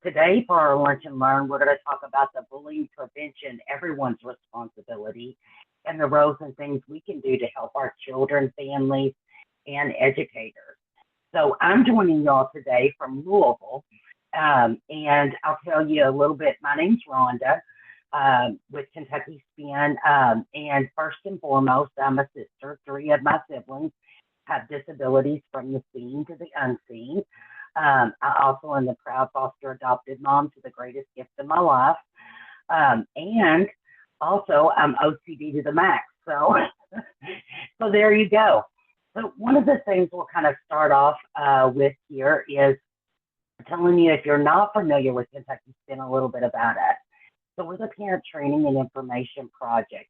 Today, for our Lunch and Learn, we're going to talk about the bullying prevention, everyone's responsibility, and the roles and things we can do to help our children, families, and educators. So, I'm joining y'all today from Louisville, and I'll tell you a little bit. My name's Rhonda with Kentucky Spin, and first and foremost, I'm a sister. Three of my siblings have disabilities from the seen to the unseen. I also am the proud foster adopted mom to the greatest gift of my life. And also, I'm OCD to the max. So, so there you go. So one of the things we'll kind of start off with here is telling you, if you're not familiar with Kentucky Spin, a little bit about us. So we're the Parent Training and Information Project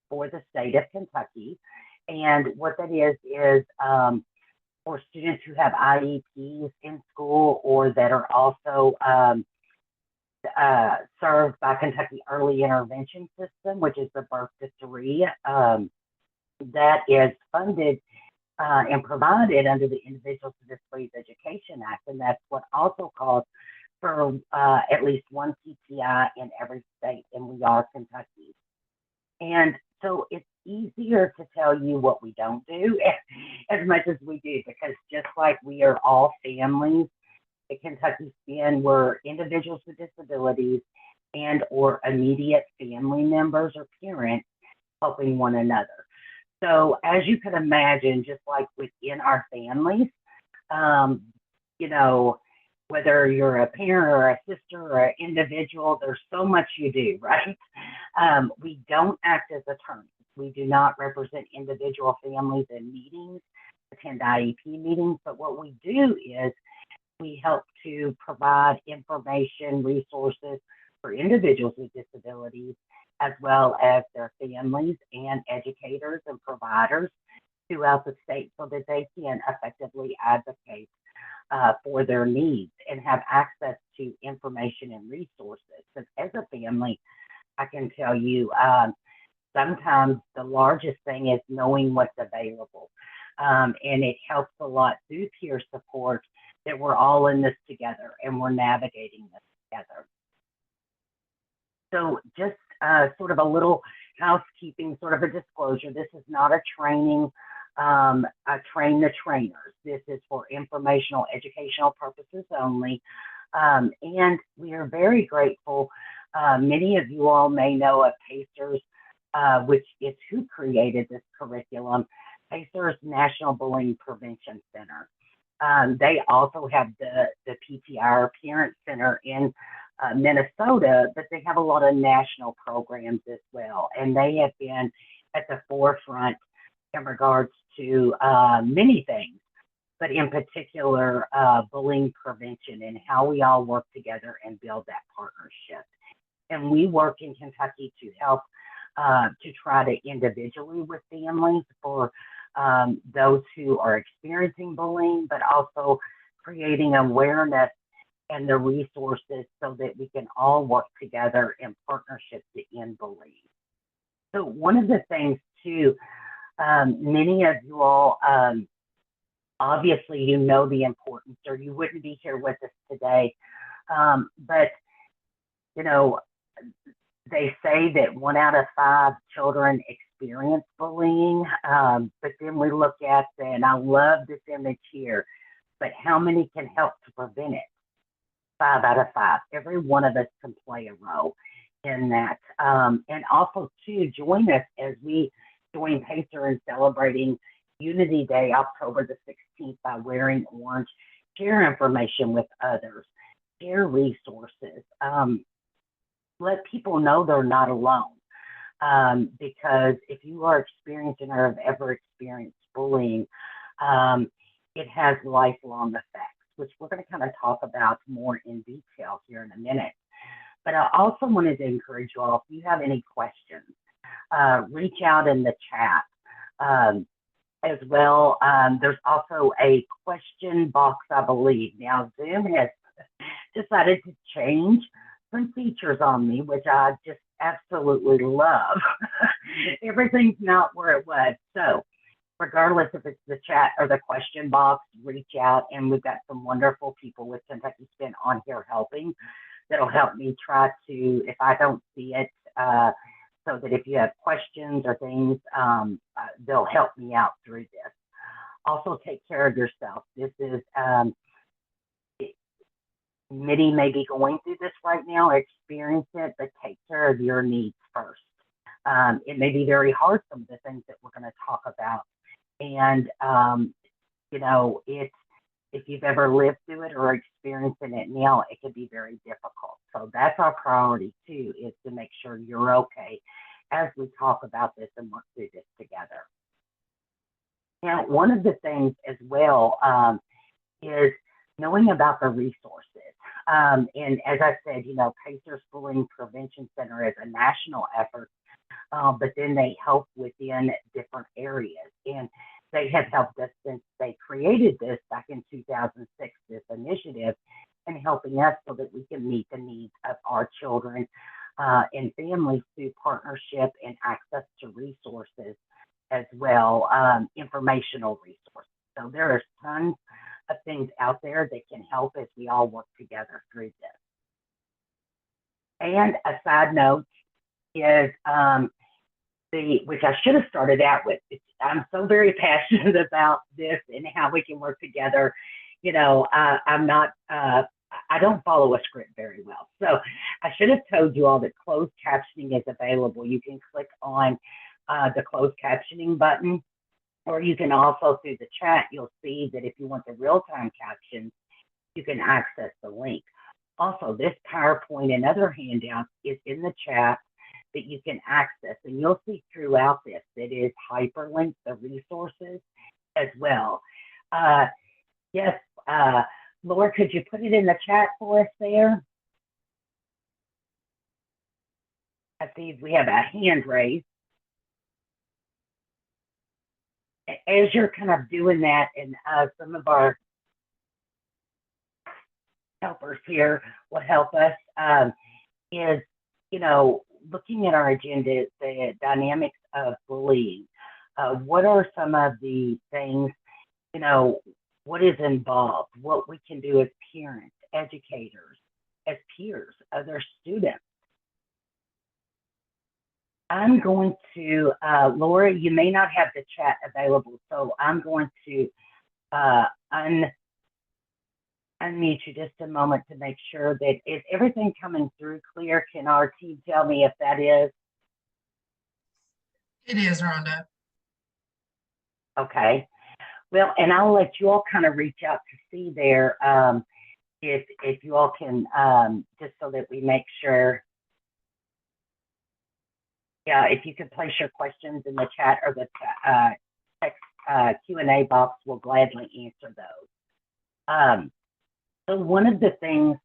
for the state of Kentucky. And what that is for students who have IEPs in school or that are also served by Kentucky Early Intervention System, which is the birth to three, that is funded and provided under the Individuals with Disabilities Education Act. And that's what also calls for at least one PTI in every state, and we are Kentucky. And so it's easier to tell you what we don't do as much as we do, because just like we are all families at Kentucky Spin, we're individuals with disabilities and or immediate family members or parents helping one another. So as you can imagine, just like within our families, um, you know, whether you're a parent or a sister or an individual, there's so much you do, right? We don't act as attorneys. We do not represent individual families in meetings, attend IEP meetings, but what we do is we help to provide information, resources for individuals with disabilities, as well as their families and educators and providers throughout the state so that they can effectively advocate for their needs and have access to information and resources. Because as a family, I can tell you, sometimes the largest thing is knowing what's available. And it helps a lot through peer support that we're all in this together and we're navigating this together. So just sort of a little housekeeping, sort of a disclosure. This is not a training, train the trainers. This is for informational, educational purposes only. And we are very grateful. Many of you all may know of PACERS, which is who created this curriculum, PACERS National Bullying Prevention Center. They also have the PTR Parent Center in Minnesota, but they have a lot of national programs as well. And they have been at the forefront in regards to many things, but in particular, bullying prevention and how we all work together and build that partnership. And we work in Kentucky to help to try to individually with families for those who are experiencing bullying, but also creating awareness and the resources so that we can all work together in partnership to end bullying. So one of the things too, many of you all, obviously you know the importance or you wouldn't be here with us today. But, you know, they say that 1 out of 5 children experience bullying, but then we look at, and I love this image here, but how many can help to prevent it? 5 out of 5. Every one of us can play a role in that. And also, too, join us as we join PACER in celebrating Unity Day, October the 16th, by wearing orange. Share information with others, share resources. Let people know they're not alone. Because if you are experiencing or have ever experienced bullying, it has lifelong effects, which we're going to kind of talk about more in detail here in a minute. But I also wanted to encourage you all, if you have any questions, reach out in the chat as well. There's also a question box, I believe. Now, Zoom has decided to change some features on me, which I just absolutely love. Everything's not where it was. So regardless if it's the chat or the question box, reach out. And we've got some wonderful people with Kentucky Spin on here helping that'll help me try to, if I don't see it, so that if you have questions or things, they'll help me out through this. Also, take care of yourself. This is, many may be going through this right now, experience it, but take care of your needs first. It may be very hard, some of the things that we're going to talk about. And, you know, if you've ever lived through it or experiencing it now, it can be very difficult. So that's our priority too, is to make sure you're okay as we talk about this and work through this together. Now, one of the things as well is knowing about the resources. And as I said, you know, Pacers Bullying Prevention Center is a national effort, but then they help within different areas. And they have helped us since they created this back in 2006, this initiative, and helping us so that we can meet the needs of our children and families through partnership and access to resources as well, informational resources. So there are tons of things out there that can help as we all work together through this. And a side note is which I should have started out with. I'm so very passionate about this and how we can work together. You know, I'm not, I don't follow a script very well. So I should have told you all that closed captioning is available. You can click on the closed captioning button, or you can also through the chat, you'll see that if you want the real-time captions, you can access the link. Also, this PowerPoint and other handouts is in the chat that you can access, and you'll see throughout this that is hyperlinked the resources as well. Yes, Laura, could you put it in the chat for us there? I see we have a hand raised. As you're kind of doing that, and some of our helpers here will help us, is, you know, looking at our agenda, the dynamics of bullying. What are some of the things, you know, what is involved, what we can do as parents, educators, as peers, other students. I'm going to, Laura, you may not have the chat available, so I'm going to unmute you just a moment to make sure that is everything coming through clear. Can our team tell me if that is? It is, Rhonda. Okay. Well, and I'll let you all kind of reach out to see there if you all can, just so that we make sure. Yeah, if you could place your questions in the chat or the text Q&A box, we'll gladly answer those. So one of the things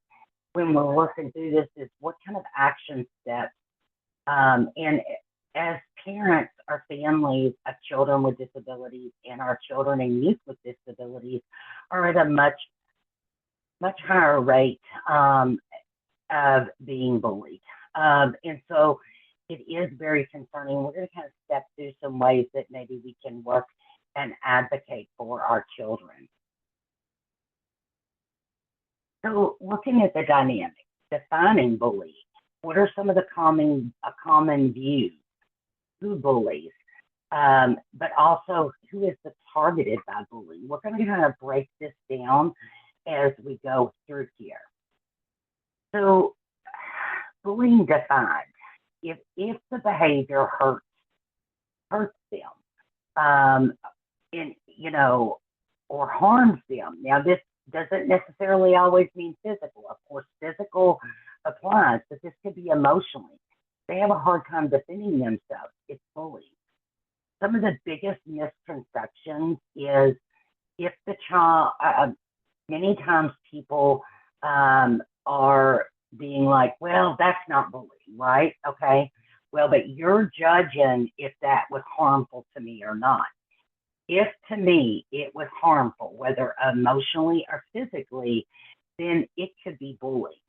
when we're working through this is what kind of action steps, and as parents, our families of children with disabilities and our children and youth with disabilities are at a much higher rate of being bullied. And so it is very concerning. We're going to kind of step through some ways that maybe we can work and advocate for our children. So looking at the dynamics, defining bullying, what are some of the common views? Who bullies? But also who is the targeted by bullying? We're going to kind of break this down as we go through here. So bullying defined. If the behavior hurts them, and you know, or harms them. Now this doesn't necessarily always mean physical. Of course, physical applies, but this could be emotionally. They have a hard time defending themselves. It's bullying. Some of the biggest misconceptions is if the child, many times people are being like, well, that's not bullying, right? Okay. Well, but you're judging if that was harmful to me or not. If to me it was harmful, whether emotionally or physically, then it could be bullying.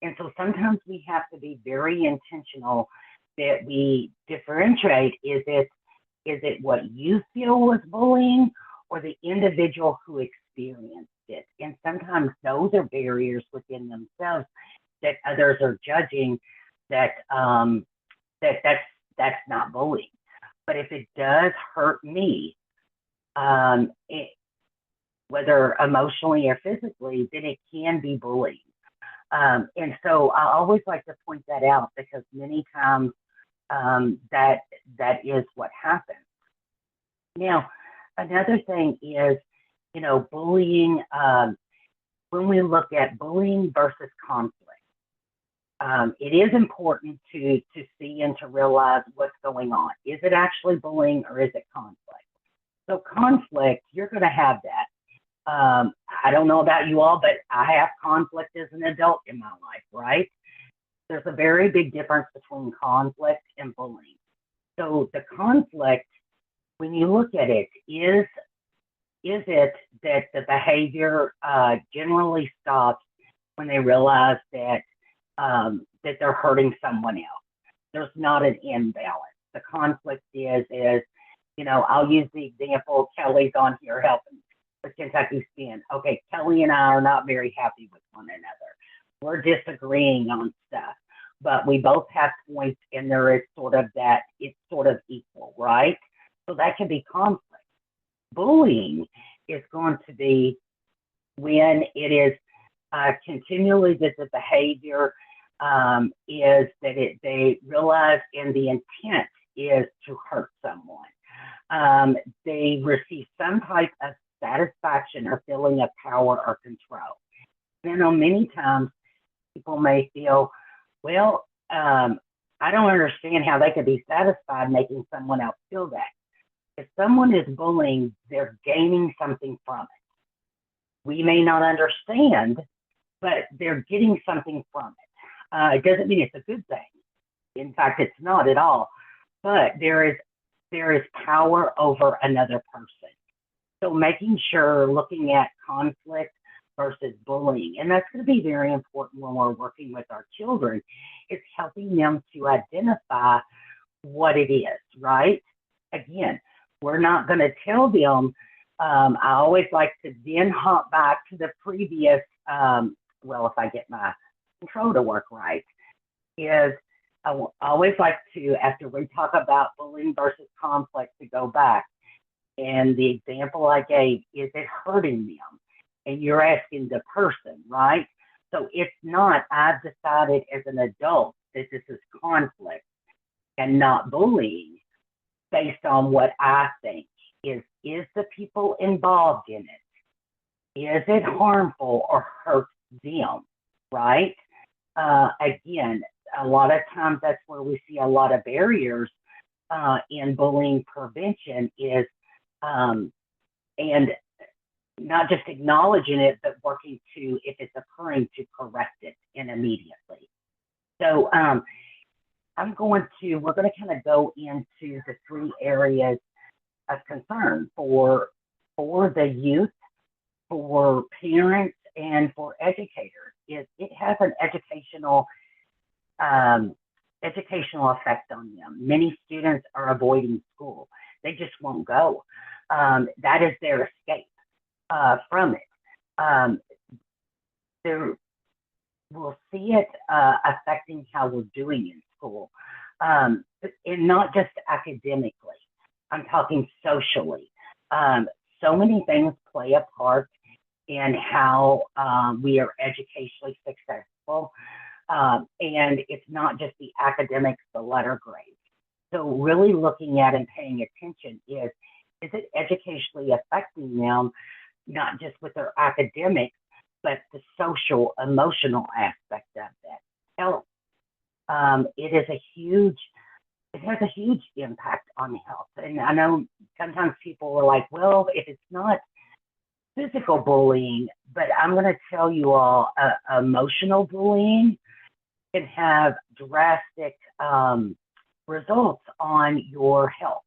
And so sometimes we have to be very intentional that we differentiate, is it Is it what you feel was bullying or the individual who experienced it? And sometimes those are barriers within themselves that others are judging that that's not bullying. But if it does hurt me, it, whether emotionally or physically, then it can be bullying. And so I always like to point that out because many times that is what happens. Now, another thing is, bullying. When we look at bullying versus conflict, it is important to see and to realize what's going on. Is it actually bullying or is it conflict? So conflict, you're going to have that. I don't know about you all, but I have conflict as an adult in my life, right? There's a very big difference between conflict and bullying. So the conflict, when you look at it, is it that the behavior generally stops when they realize that they're hurting someone else? There's not an imbalance. The conflict is I'll use the example. Kelly's on here helping with Kentucky Spin. Okay, Kelly and I are not very happy with one another. We're disagreeing on stuff, but we both have points, and there is sort of that, it's sort of equal, right? So that can be conflict. Bullying is going to be when it is continually that the behavior is that they realize and the intent is to hurt someone. They receive some type of satisfaction or feeling of power or control. Many times people may feel, well, I don't understand how they could be satisfied making someone else feel that. If someone is bullying, they're gaining something from it. We may not understand, but they're getting something from it. It doesn't mean it's a good thing. In fact, it's not at all. But there is power over another person. So making sure, looking at conflict versus bullying, and that's going to be very important when we're working with our children, is helping them to identify what it is, right? Again, we're not going to tell them. I always like to then hop back to the previous, if I get my control to work right, is I always like to, after we talk about bullying versus conflict, to go back. And the example I gave, is it hurting them? And you're asking the person, right? So it's not, I've decided as an adult that this is conflict and not bullying based on what I think is the people involved in it, is it harmful or hurt them, right? Again, a lot of times that's where we see a lot of barriers in bullying prevention is, and not just acknowledging it, but working to, if it's occurring, to correct it and immediately. So we're going to kind of go into the three areas of concern for the youth, for parents, and for educators. It has an educational effect on them. Many students are avoiding school. They just won't go. That is their escape from it. We'll see it affecting how we're doing in school, and not just academically. I'm talking socially. So many things play a part in how we are educationally successful. And it's not just the academics, the letter grades. So really looking at and paying attention is it educationally affecting them, not just with their academics, but the social, emotional aspect of that health. It has a huge impact on health. And I know sometimes people are like, well, if it's not physical bullying, but I'm going to tell you all, emotional bullying can have drastic results on your health.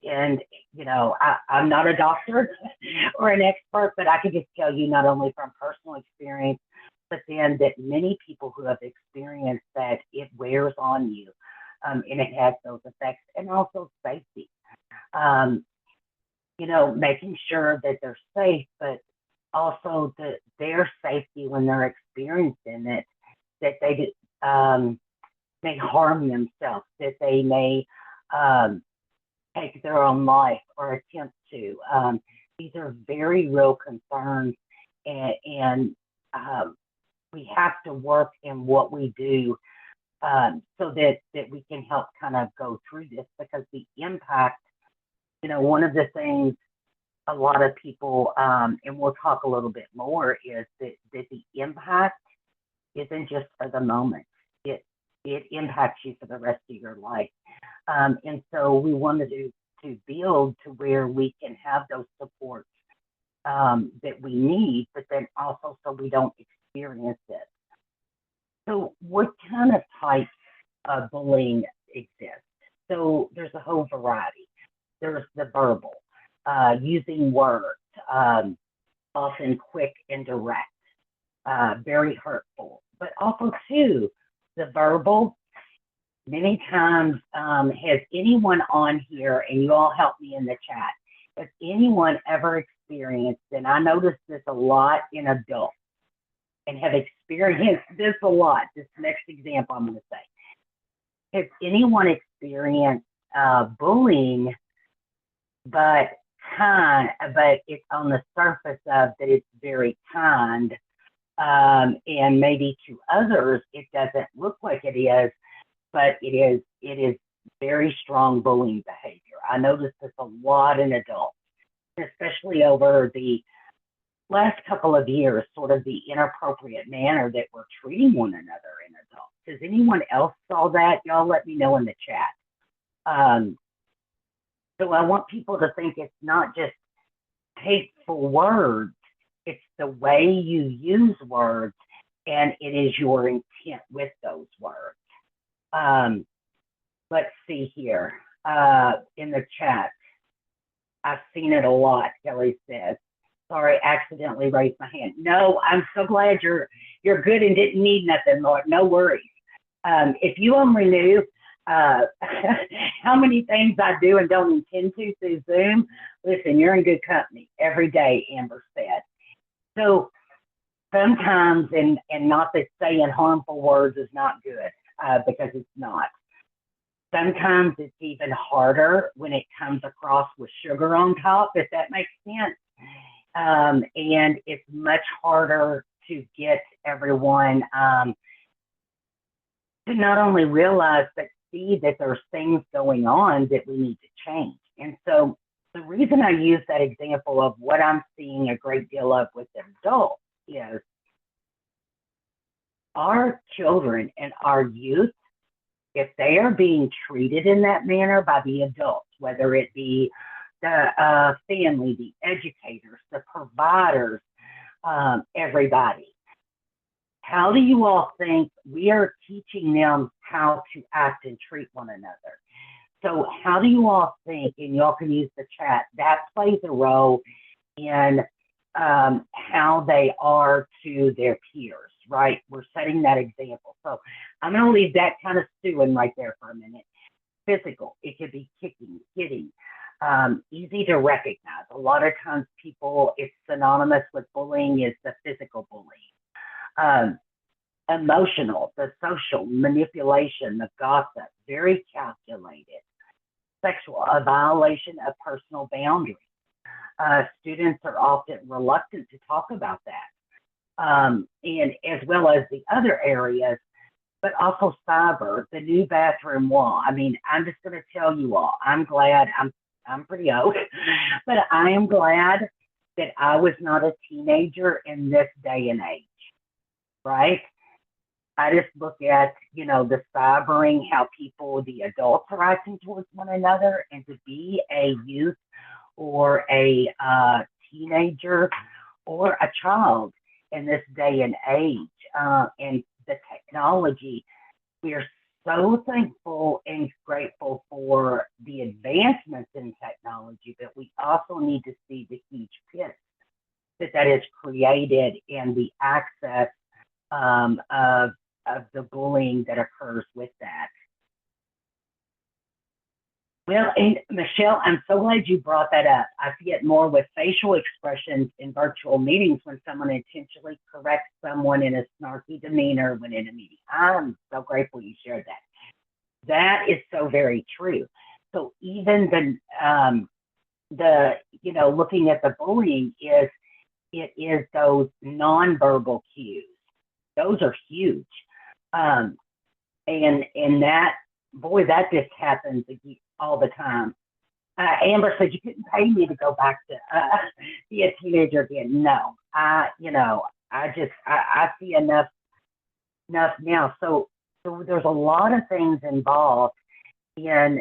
And, I'm not a doctor or an expert, but I can just tell you not only from personal experience, but then that many people who have experienced that, it wears on you. And it has those effects and also safety. Um, making sure that they're safe, but also their safety when they're experiencing it, that they may harm themselves, that they may um, take their own life or attempt to. These are very real concerns, and um, we have to work in what we do so that we can help kind of go through this because the impact, one of the things a lot of people, and we'll talk a little bit more, is that the impact isn't just for the moment. It it impacts you for the rest of your life. And so we wanted to build to where we can have those supports that we need, but then also so we don't experience it. So what kind of types of bullying exist? So there's a whole variety. There's the verbal, using words, um, often quick and direct, very hurtful, but also too the verbal. Many times, has anyone on here, and you all help me in the chat, has anyone ever experienced, and I notice this a lot in adults and have experienced this a lot. This next example I'm going to say. Has anyone experienced bullying, but but it's on the surface of that it's very kind, and maybe to others it doesn't look like it is, but it is very strong bullying behavior. I notice this a lot in adults, especially over the last couple of years, sort of the inappropriate manner that we're treating one another in adults. Does anyone else saw that? Y'all let me know in the chat. Um, so I want people to think it's not just hateful words, it's the way you use words, and it is your intent with those words. Um, let's see here in the chat. I've seen it a lot, Kelly says. Sorry, accidentally raised my hand. No, I'm so glad you're good and didn't need nothing, Lord. No worries. If you only knew how many things I do and don't intend to through Zoom, listen, you're in good company every day, Amber said. So sometimes, and not that saying harmful words is not good, because it's not. Sometimes it's even harder when it comes across with sugar on top, if that makes sense. And it's much harder to get everyone to not only realize but see that there's things going on that we need to change. And so the reason I use that example of what I'm seeing a great deal of with adults is our children and our youth, if they are being treated in that manner by the adults, whether it be the family, the educators, the providers, everybody, how do you all think we are teaching them how to act and treat one another? So how do you all think, and y'all can use the chat, that plays a role in how they are to their peers, right? We're setting that example. So I'm going to leave that kind of stewing right there for a minute. Physical, it could be kicking, hitting, easy to recognize. A lot of times people, it's synonymous with bullying is the physical bullying. Emotional, the social manipulation, the gossip, very calculated. Sexual, a violation of personal boundaries. Students are often reluctant to talk about that, and as well as the other areas, but also cyber, the new bathroom wall. I mean, I'm just going to tell you all, I'm glad, I'm pretty old, but I am glad that I was not a teenager in this day and age, right? I just look at, the cybering, how people, the adults are acting towards one another, and to be a youth or a teenager or a child in this day and age, and the technology, we are so thankful and grateful for the advancements in technology, but we also need to see the huge pit that is created and the access of the bullying that occurs with that. Well, and Michelle, I'm so glad you brought that up. I see it more with facial expressions in virtual meetings when someone intentionally corrects someone in a snarky demeanor when in a meeting. I'm so grateful you shared that. That is so very true. So even the looking at the bullying is it is those nonverbal cues. Those are huge. Um, and that boy, that just happens all the time. Amber said you couldn't pay me to go back to be a teenager again. No, I see enough now. So there's a lot of things involved in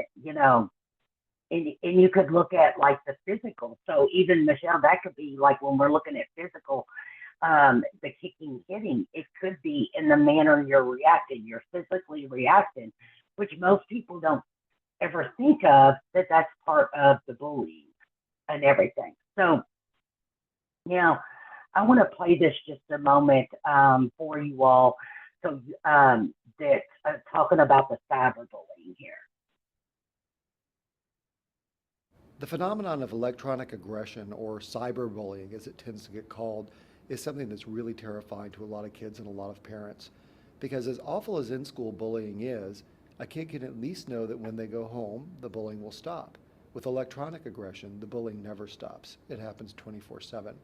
and you could look at like the physical. So even Michelle, that could be like when we're looking at physical, the kicking, hitting. It could be in the manner you're reacting. You're physically reacting, which most people don't ever think of that that's part of the bullying and everything. So now I want to play this just a moment for you all. So that talking about the cyberbullying here. The phenomenon of electronic aggression, or cyberbullying as it tends to get called, is something that's really terrifying to a lot of kids and a lot of parents. Because as awful as in school bullying is, a kid can at least know that when they go home, the bullying will stop. With electronic aggression, the bullying never stops. It happens 24/7.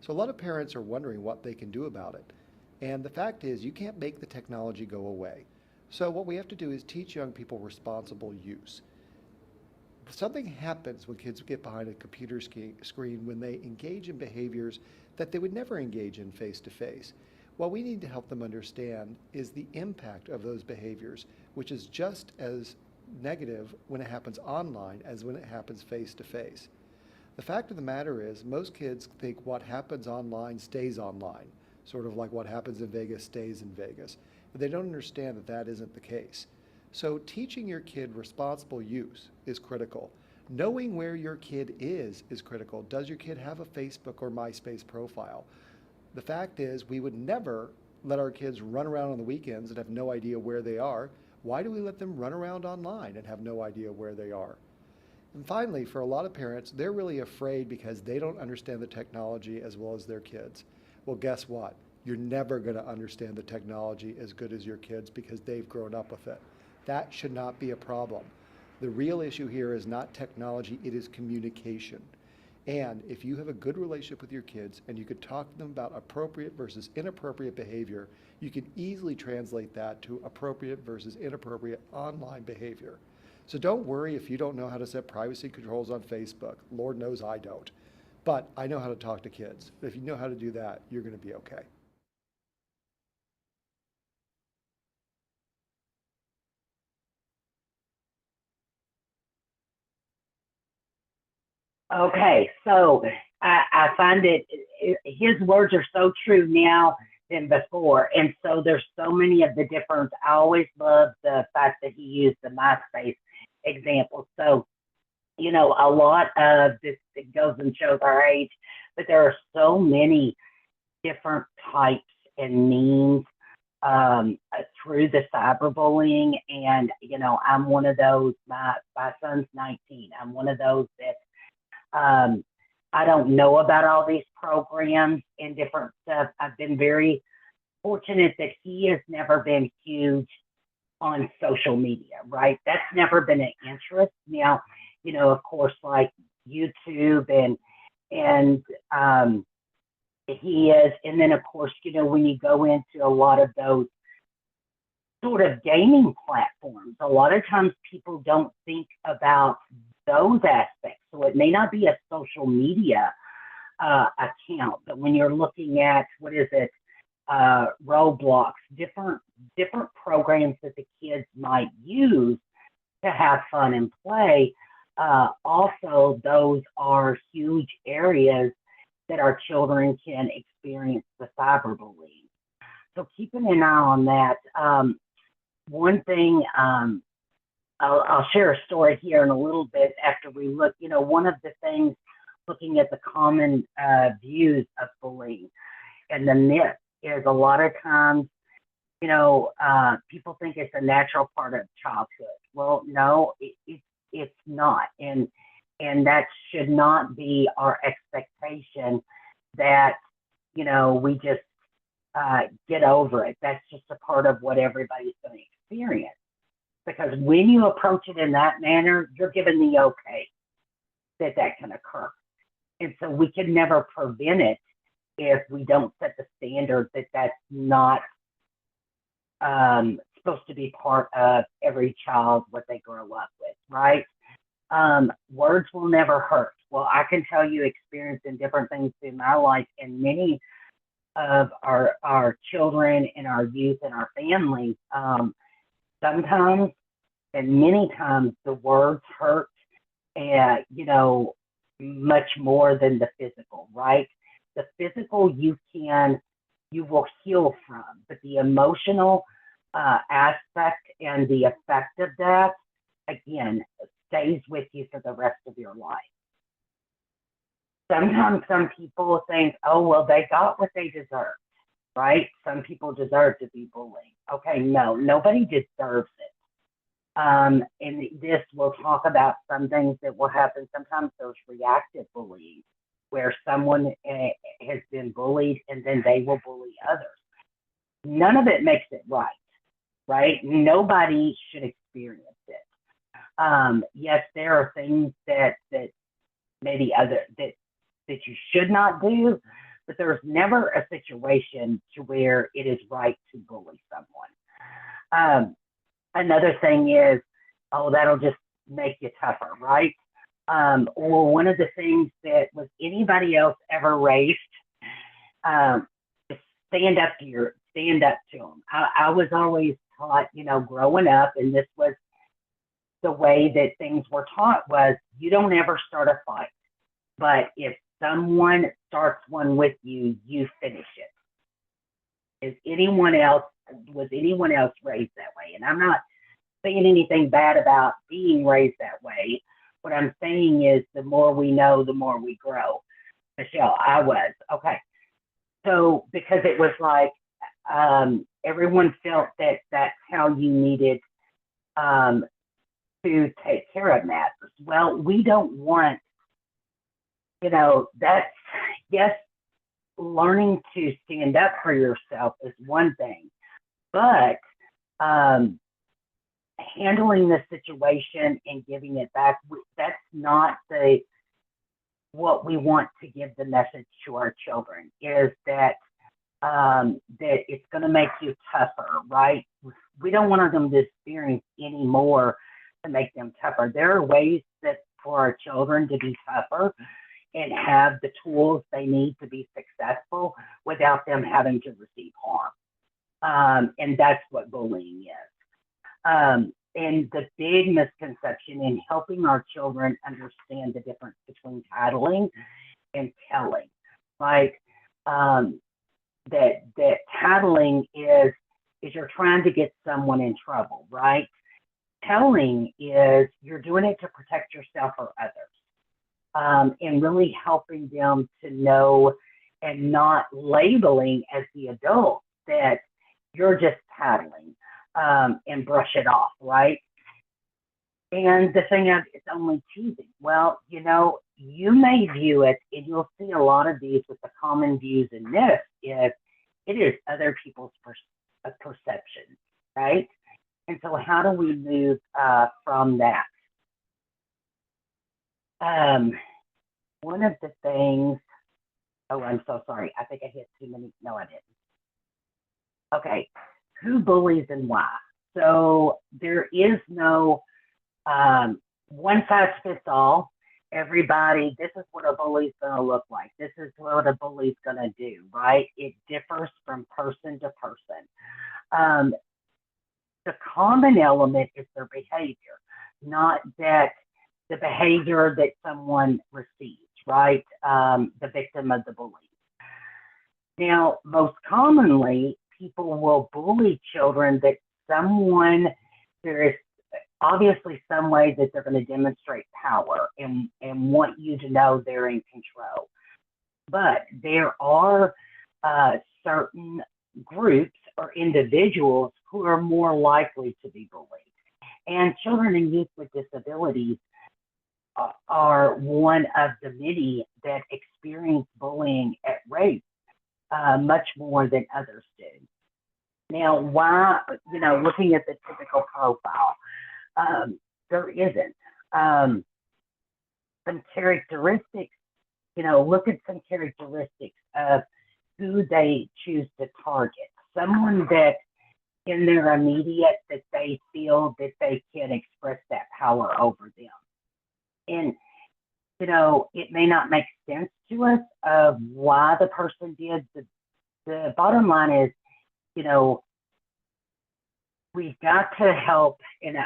So a lot of parents are wondering what they can do about it. And the fact is, you can't make the technology go away. So what we have to do is teach young people responsible use. Something happens when kids get behind a computer screen when they engage in behaviors that they would never engage in face to face. What we need to help them understand is the impact of those behaviors, which is just as negative when it happens online as when it happens face to face. The fact of the matter is, most kids think what happens online stays online, sort of like what happens in Vegas stays in Vegas. But they don't understand that that isn't the case. So teaching your kid responsible use is critical. Knowing where your kid is critical. Does your kid have a Facebook or MySpace profile? The fact is, we would never let our kids run around on the weekends and have no idea where they are. Why do we let them run around online and have no idea where they are? And finally, for a lot of parents, they're really afraid because they don't understand the technology as well as their kids. Well, guess what? You're never going to understand the technology as good as your kids because they've grown up with it. That should not be a problem. The real issue here is not technology, it is communication. And if you have a good relationship with your kids and you could talk to them about appropriate versus inappropriate behavior, you can easily translate that to appropriate versus inappropriate online behavior. So don't worry if you don't know how to set privacy controls on Facebook. Lord knows I don't. But I know how to talk to kids. If you know how to do that, you're going to be okay. Okay, so I find his words are so true now than before, and so there's so many of the different. I always love the fact that he used the MySpace example. So a lot of this it goes and shows our age, but there are so many different types and means through the cyberbullying, and I'm one of those. My son's 19. I'm one of those that um, I don't know about all these programs and different stuff. I've been very fortunate that he has never been huge on social media, right? That's never been an interest. Now, of course, like YouTube and he is, and then of course, when you go into a lot of those sort of gaming platforms, a lot of times people don't think about those aspects. So it may not be a social media account, but when you're looking at what is it, Roblox, different programs that the kids might use to have fun and play. Also, those are huge areas that our children can experience the cyberbullying. So keeping an eye on that. One thing I'll share a story here in a little bit after we look. One of the things looking at the common views of bullying and the myth is a lot of times, people think it's a natural part of childhood. Well, no, it's it's not. And that should not be our expectation that, we just get over it. That's just a part of what everybody's going to experience. Because when you approach it in that manner, you're given the okay that that can occur. And so we can never prevent it if we don't set the standard that that's not supposed to be part of every child, what they grow up with, right? Words will never hurt. Well, I can tell you experiencing different things through my life, and many of our children and our youth and our families, sometimes and many times the words hurt, and much more than the physical, right? The physical you will heal from, but the emotional aspect and the effect of that, again, stays with you for the rest of your life. Sometimes some people think, oh, well, they got what they deserve, right? Some people deserve to be bullied. Okay, no, nobody deserves it. And this, we'll talk about some things that will happen. Sometimes there's reactive bullying, where someone has been bullied and then they will bully others. None of it makes it right? Nobody should experience it. Yes, there are things that maybe that you should not do, but there's never a situation to where it is right to bully someone. Another thing is, oh, that'll just make you tougher, right? Or one of the things that was anybody else ever raised, stand up to them. I was always taught, growing up, and this was the way that things were taught, was you don't ever start a fight, but if someone starts one with you, you finish it. Was anyone else raised that way? And I'm not saying anything bad about being raised that way. What I'm saying is, the more we know, the more we grow. Michelle, I was. Okay. So because it was like, everyone felt that that's how you needed to take care of matters. Well, we don't want, that's, yes, learning to stand up for yourself is one thing, but handling the situation and giving it back, that's not what we want to give the message to our children, is that that it's going to make you tougher, right? We don't want them to experience any more to make them tougher. There are ways that for our children to be tougher and have the tools they need to be successful without them having to receive harm. And that's what bullying is. And the big misconception in helping our children understand the difference between tattling and telling, like that tattling is you're trying to get someone in trouble, right? Telling is you're doing it to protect yourself or others, and really helping them to know, and not labeling as the adult that you're just tattling, and brush it off, right? And the thing is, it's only teasing. Well, you may view it, and you'll see a lot of these with the common views in this, is it is other people's perception, right? And so how do we move from that? One of the things, oh, I'm so sorry. I think I hit too many. No, I didn't. Okay, who bullies and why? So there is no one size fits all. Everybody, this is what a bully's going to look like. This is what a bully's going to do, right? It differs from person to person. The common element is their behavior, not that the behavior that someone receives, right? The victim of the bullying. Now, most commonly, people will bully children that there is obviously some way that they're going to demonstrate power and want you to know they're in control. But there are certain groups or individuals who are more likely to be bullied. And children and youth with disabilities are one of the many that experience bullying at rates much more than others do. Now, why, looking at the typical profile, there isn't. Some characteristics, look at some characteristics of who they choose to target. Someone that in their immediate that they feel that they can express that power over them. And, it may not make sense to us of why the person did. The bottom line is, you know, we've got to help. And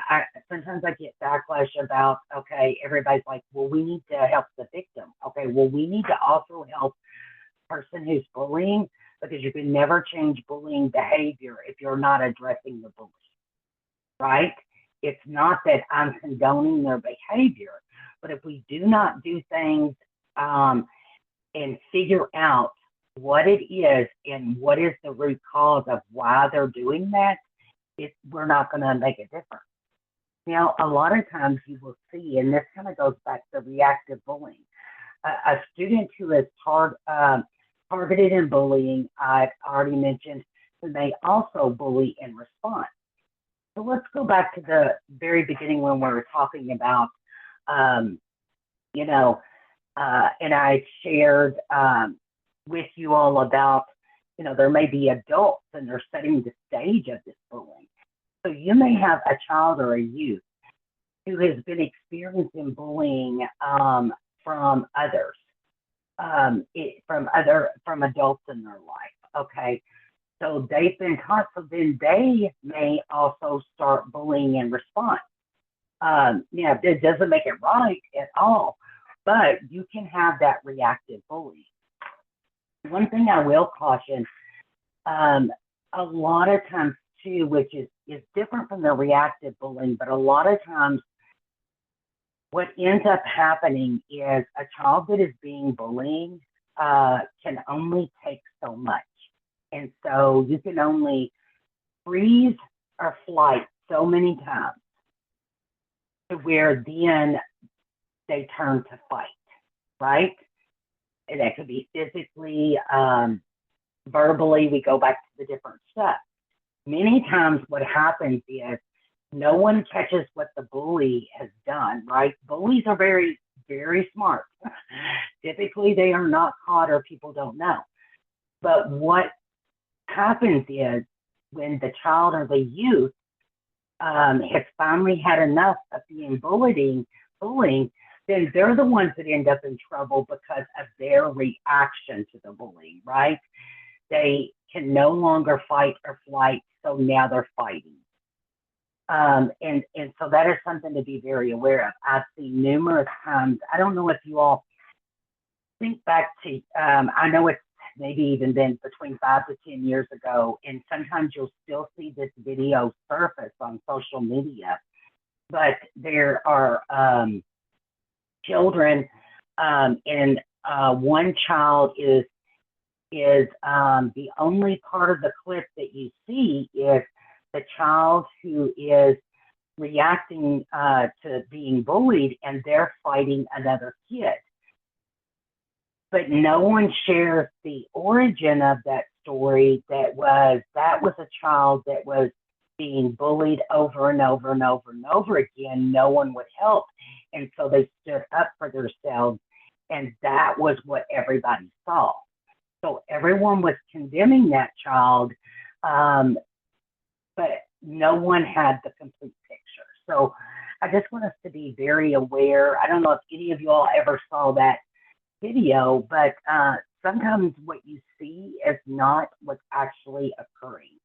sometimes I get backlash about, okay, everybody's like, well, we need to help the victim. Okay, well, we need to also help the person who's bullying, because you can never change bullying behavior if you're not addressing the bully, right? It's not that I'm condoning their behavior, but if we do not do things and figure out what it is and what is the root cause of why they're doing that, we're not going to make a difference. Now, a lot of times you will see, and this kind of goes back to reactive bullying, a student who is targeted in bullying, I've already mentioned, who may also bully in response. So let's go back to the very beginning when we were talking about, and I shared with you all about, there may be adults and they're setting the stage of this bullying. So you may have a child or a youth who has been experiencing bullying from others, from adults in their life. Okay, so they've been taught. So then they may also start bullying in response. It doesn't make it right at all, but you can have that reactive bullying. One thing I will caution, a lot of times too, which is different from the reactive bullying, but a lot of times what ends up happening is a child that is being bullied can only take so much. And so you can only freeze or flight so many times to where then they turn to fight, right? And that could be physically, verbally, we go back to the different stuff. Many times what happens is no one catches what the bully has done, right? Bullies are very, very smart. Typically, they are not caught or people don't know. But what happens is when the child or the youth has finally had enough of being bullying, then they're the ones that end up in trouble because of their reaction to the bullying, right? They can no longer fight or flight, so now they're fighting. And so that is something to be very aware of. I've seen numerous times. I don't know if you all think back to, I know it's maybe even been between 5 to 10 years ago, and sometimes you'll still see this video surface on social media, but there are children, and one child is the only part of the clip that you see is the child who is reacting to being bullied, and they're fighting another kid. But no one shares the origin of that story. That was a child that was being bullied over and over and over and over again. No one would help. And so they stood up for themselves, and that was what everybody saw. So everyone was condemning that child, but no one had the complete picture. So I just want us to be very aware. I don't know if any of you all ever saw that video, but sometimes what you see is not what's actually occurring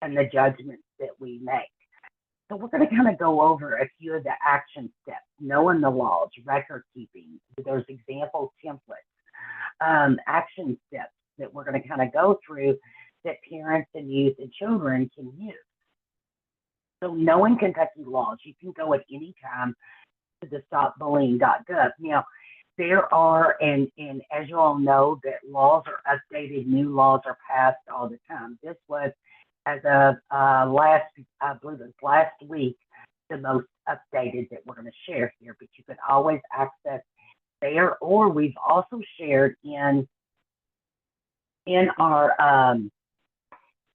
and the judgments that we make. So we're going to kind of go over a few of the action steps, knowing the laws, record keeping. There's example templates, action steps that we're going to kind of go through that parents and youth and children can use. So knowing Kentucky laws, you can go at any time to the stopbullying.gov. Now, there are, and as you all know, that laws are updated, new laws are passed all the time. This was, as of I believe it was last week, the most updated that we're going to share here, but you can always access there, or we've also shared in our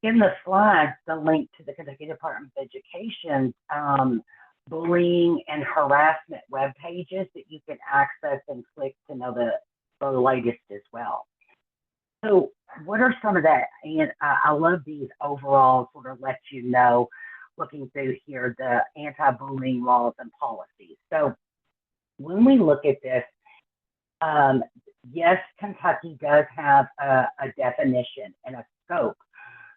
in the slides the link to the Kentucky Department of Education's bullying and harassment web pages that you can access and click to know the latest as well. So what are some of that? And I love these overall sort of let you know, looking through here, the anti-bullying laws and policies. So when we look at this, yes, Kentucky does have a definition and a scope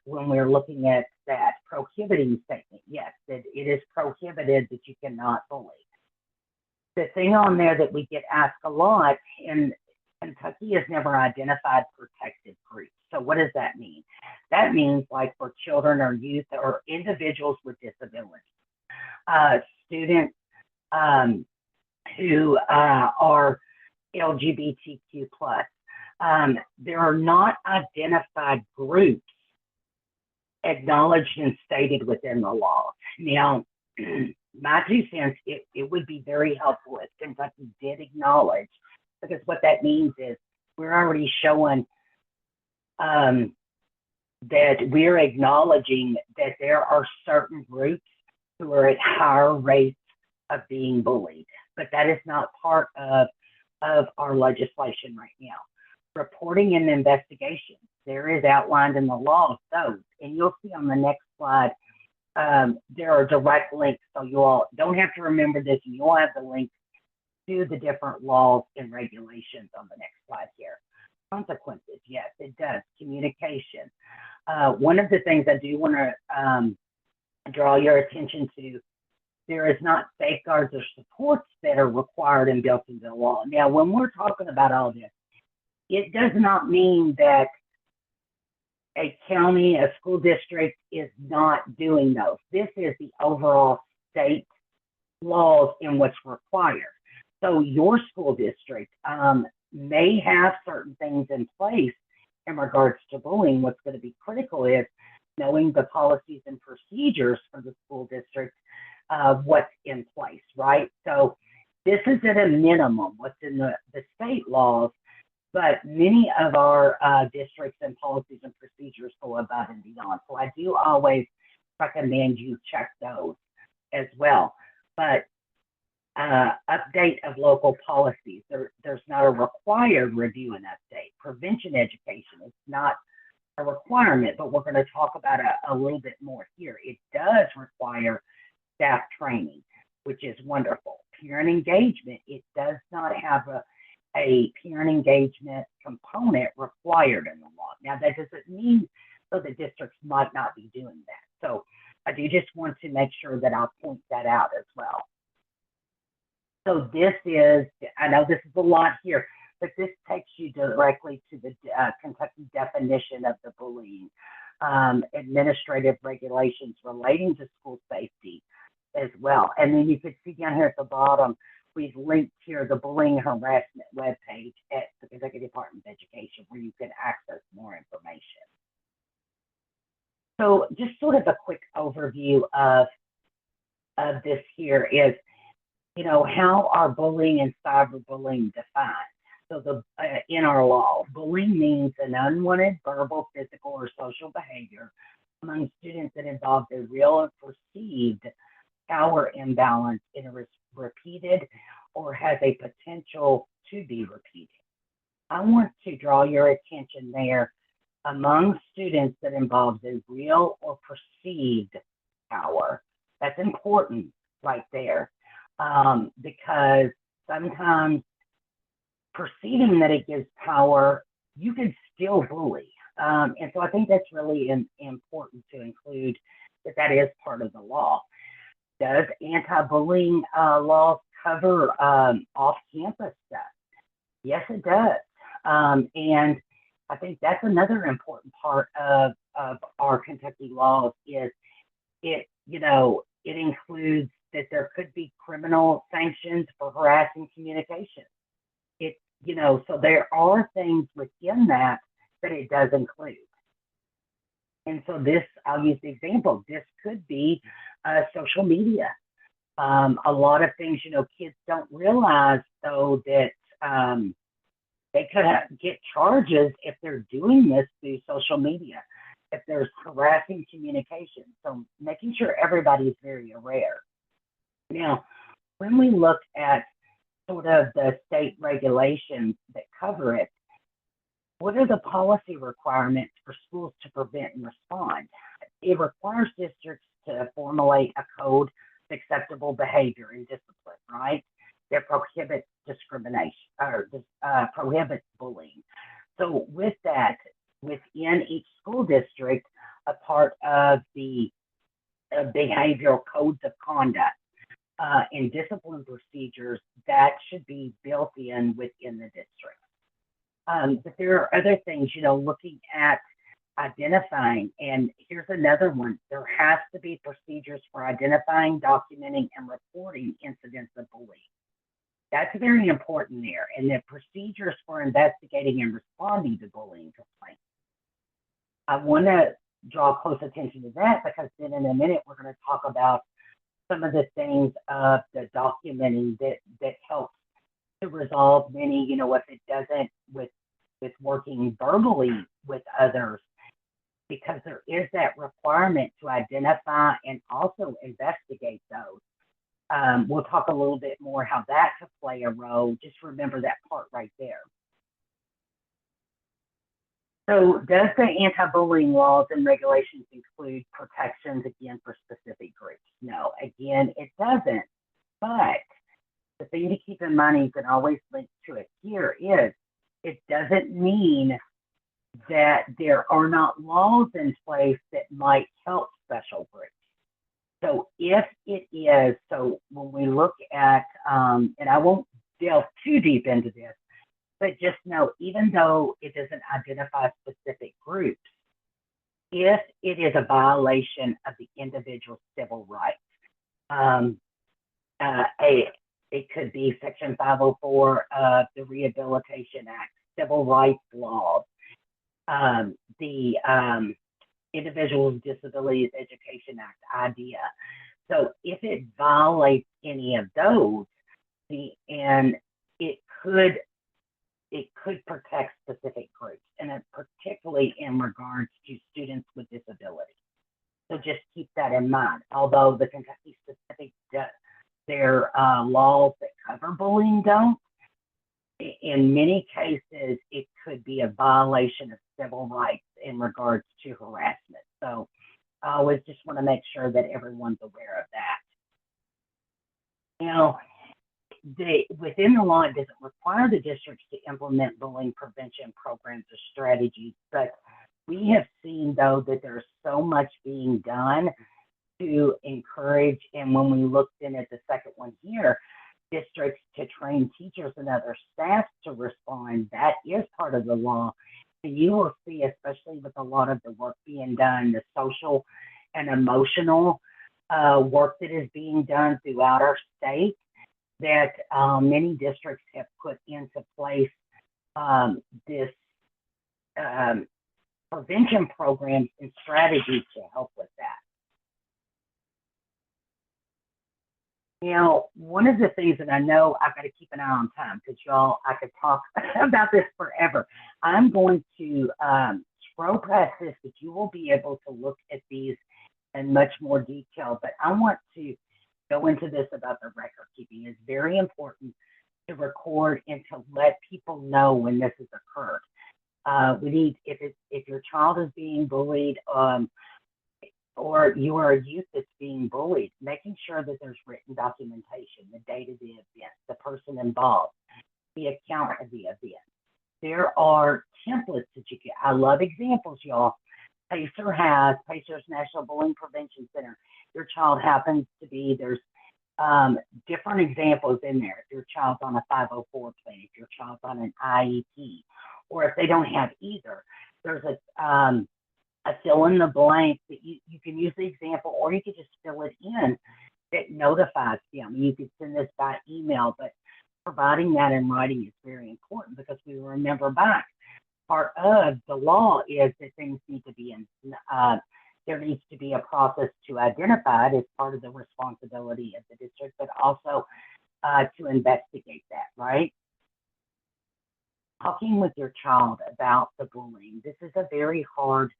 when we're looking at that prohibiting statement. Yes, that it is prohibited that you cannot bully. The thing on there that we get asked a lot, and Kentucky has never identified protected groups. So what does that mean? That means like for children or youth or individuals with disabilities, students who are LGBTQ plus. There are not identified groups acknowledged and stated within the law. Now, my 2 cents, it would be very helpful if Kentucky did acknowledge, because what that means is we're already showing that we're acknowledging that there are certain groups who are at higher rates of being bullied, but that is not part of our legislation right now. Reporting and investigation, there is outlined in the law those, and you'll see on the next slide, there are direct links, so you all don't have to remember this, and you'll have the links to the different laws and regulations on the next slide here. Consequences, yes, it does. Communication. One of the things I do want to draw your attention to, there is not safeguards or supports that are required and built into the law. Now, when we're talking about all this, it does not mean that a county, a school district is not doing those. This is the overall state laws and what's required. So your school district may have certain things in place in regards to bullying. What's going to be critical is knowing the policies and procedures for the school district, what's in place, right? So this is at a minimum what's in the state laws, but many of our districts and policies and procedures go above and beyond. So I do always recommend you check those as well. But update of local policies, there's not a required review and update. Prevention education is not a requirement, but we're going to talk about a little bit more here. It does require staff training, which is wonderful. Parent engagement, it does not have a parent engagement component required in the law. Now, that doesn't mean so the districts might not be doing that. So I do just want to make sure that I'll point that out as well. So this is, I know this is a lot here, but this takes you directly to the Kentucky definition of the bullying, administrative regulations relating to school safety as well. And then you can see down here at the bottom, we've linked here the bullying and harassment webpage at the Kentucky Department of Education where you can access more information. So just sort of a quick overview of this here is, you know, how are bullying and cyberbullying defined? So in our law, bullying means an unwanted verbal, physical, or social behavior among students that involves a real or perceived power imbalance in a repeated or has a potential to be repeated. I want to draw your attention there among students that involves a real or perceived power. That's important right there. Because sometimes perceiving that it gives power, you can still bully. And so I think that's really important to include that is part of the law. Does anti-bullying laws cover off-campus stuff? Yes, it does. And I think that's another important part of our Kentucky laws is it includes that there could be criminal sanctions for harassing communication. So there are things within that it does include. And so this, I'll use the example, this could be social media. A lot of things, kids don't realize though that they could get charges if they're doing this through social media, if there's harassing communication. So making sure everybody's very aware. Now, when we look at sort of the state regulations that cover it, what are the policy requirements for schools to prevent and respond? It requires districts to formulate a code of acceptable behavior and discipline, right? That prohibits discrimination or prohibits bullying. So, with that, within each school district, a part of the behavioral codes of conduct and discipline procedures that should be built in within the district. But there are other things, looking at identifying, and here's another one. There has to be procedures for identifying, documenting, and reporting incidents of bullying. That's very important there, and the procedures for investigating and responding to bullying complaints. I want to draw close attention to that because then in a minute we're going to talk about some of the things of the documenting that helps to resolve many, if it doesn't with working verbally with others, because there is that requirement to identify and also investigate those. We'll talk a little bit more how that could play a role. Just remember that part right there. So does the anti-bullying laws and regulations include protections, again, for specific groups? No, again, it doesn't. But the thing to keep in mind, you can always link to it here, is it doesn't mean that there are not laws in place that might help special groups. So if it is, so when we look at, and I won't delve too deep into this, but just know, even though it doesn't identify specific groups, if it is a violation of the individual's civil rights, it could be Section 504 of the Rehabilitation Act, civil rights laws, the Individuals with Disabilities Education Act, IDEA. So if it violates any of those, and it could protect specific groups, and particularly in regards to students with disabilities. So just keep that in mind. Although the Kentucky specific, their laws that cover bullying don't, in many cases, it could be a violation of civil rights in regards to harassment. So I always just want to make sure that everyone's aware of that. Now, within the law, it doesn't require the districts to implement bullying prevention programs or strategies, but we have seen, though, that there's so much being done to encourage, and when we looked in at the second one here, districts to train teachers and other staff to respond. That is part of the law. And you will see, especially with a lot of the work being done, the social and emotional work that is being done throughout our state, that many districts have put into place this prevention programs and strategies to help with that. One of the things that I know I've got to keep an eye on time, because y'all, I could talk about this forever. I'm going to scroll past this, but you will be able to look at these in much more detail. But I want to go into this about the record keeping. It's very important to record and to let people know when this has occurred. We need, if your child is being bullied, or you are a youth that's being bullied, making sure that there's written documentation, the date of the event, the person involved, the account of the event. There are templates that you get. I love examples, y'all. Pacer's National Bullying Prevention Center. Your child happens to be, there's different examples in there. If your child's on a 504 plan, if your child's on an IEP, or if they don't have either, there's a fill in the blank that you can use the example, or you could just fill it in that notifies them. You could send this by email, but providing that in writing is very important, because we remember back, part of the law is that things need to be there needs to be a process to identify it as part of the responsibility of the district, but also to investigate that, right? Talking with your child about the bullying. This is a very hard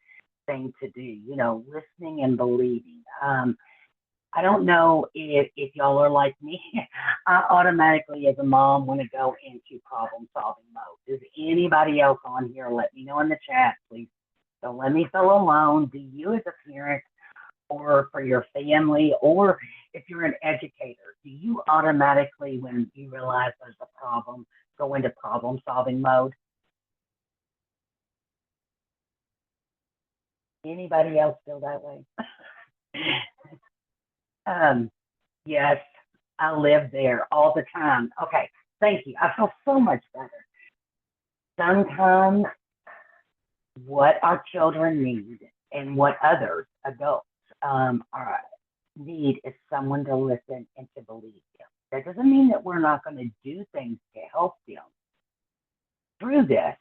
thing to do, listening and believing. I don't know if y'all are like me. I automatically, as a mom, want to go into problem solving mode. Does anybody else on here? Let me know in the chat, please. Don't let me feel alone. Do you, as a parent, or for your family, or if you're an educator, do you automatically, when you realize there's a problem, go into problem solving mode? Anybody else feel that way? um, yes, I live there all the time. Okay, thank you. I feel so much better. Sometimes what our children need and what others, adults, need is someone to listen and to believe them. That doesn't mean that we're not going to do things to help them through this,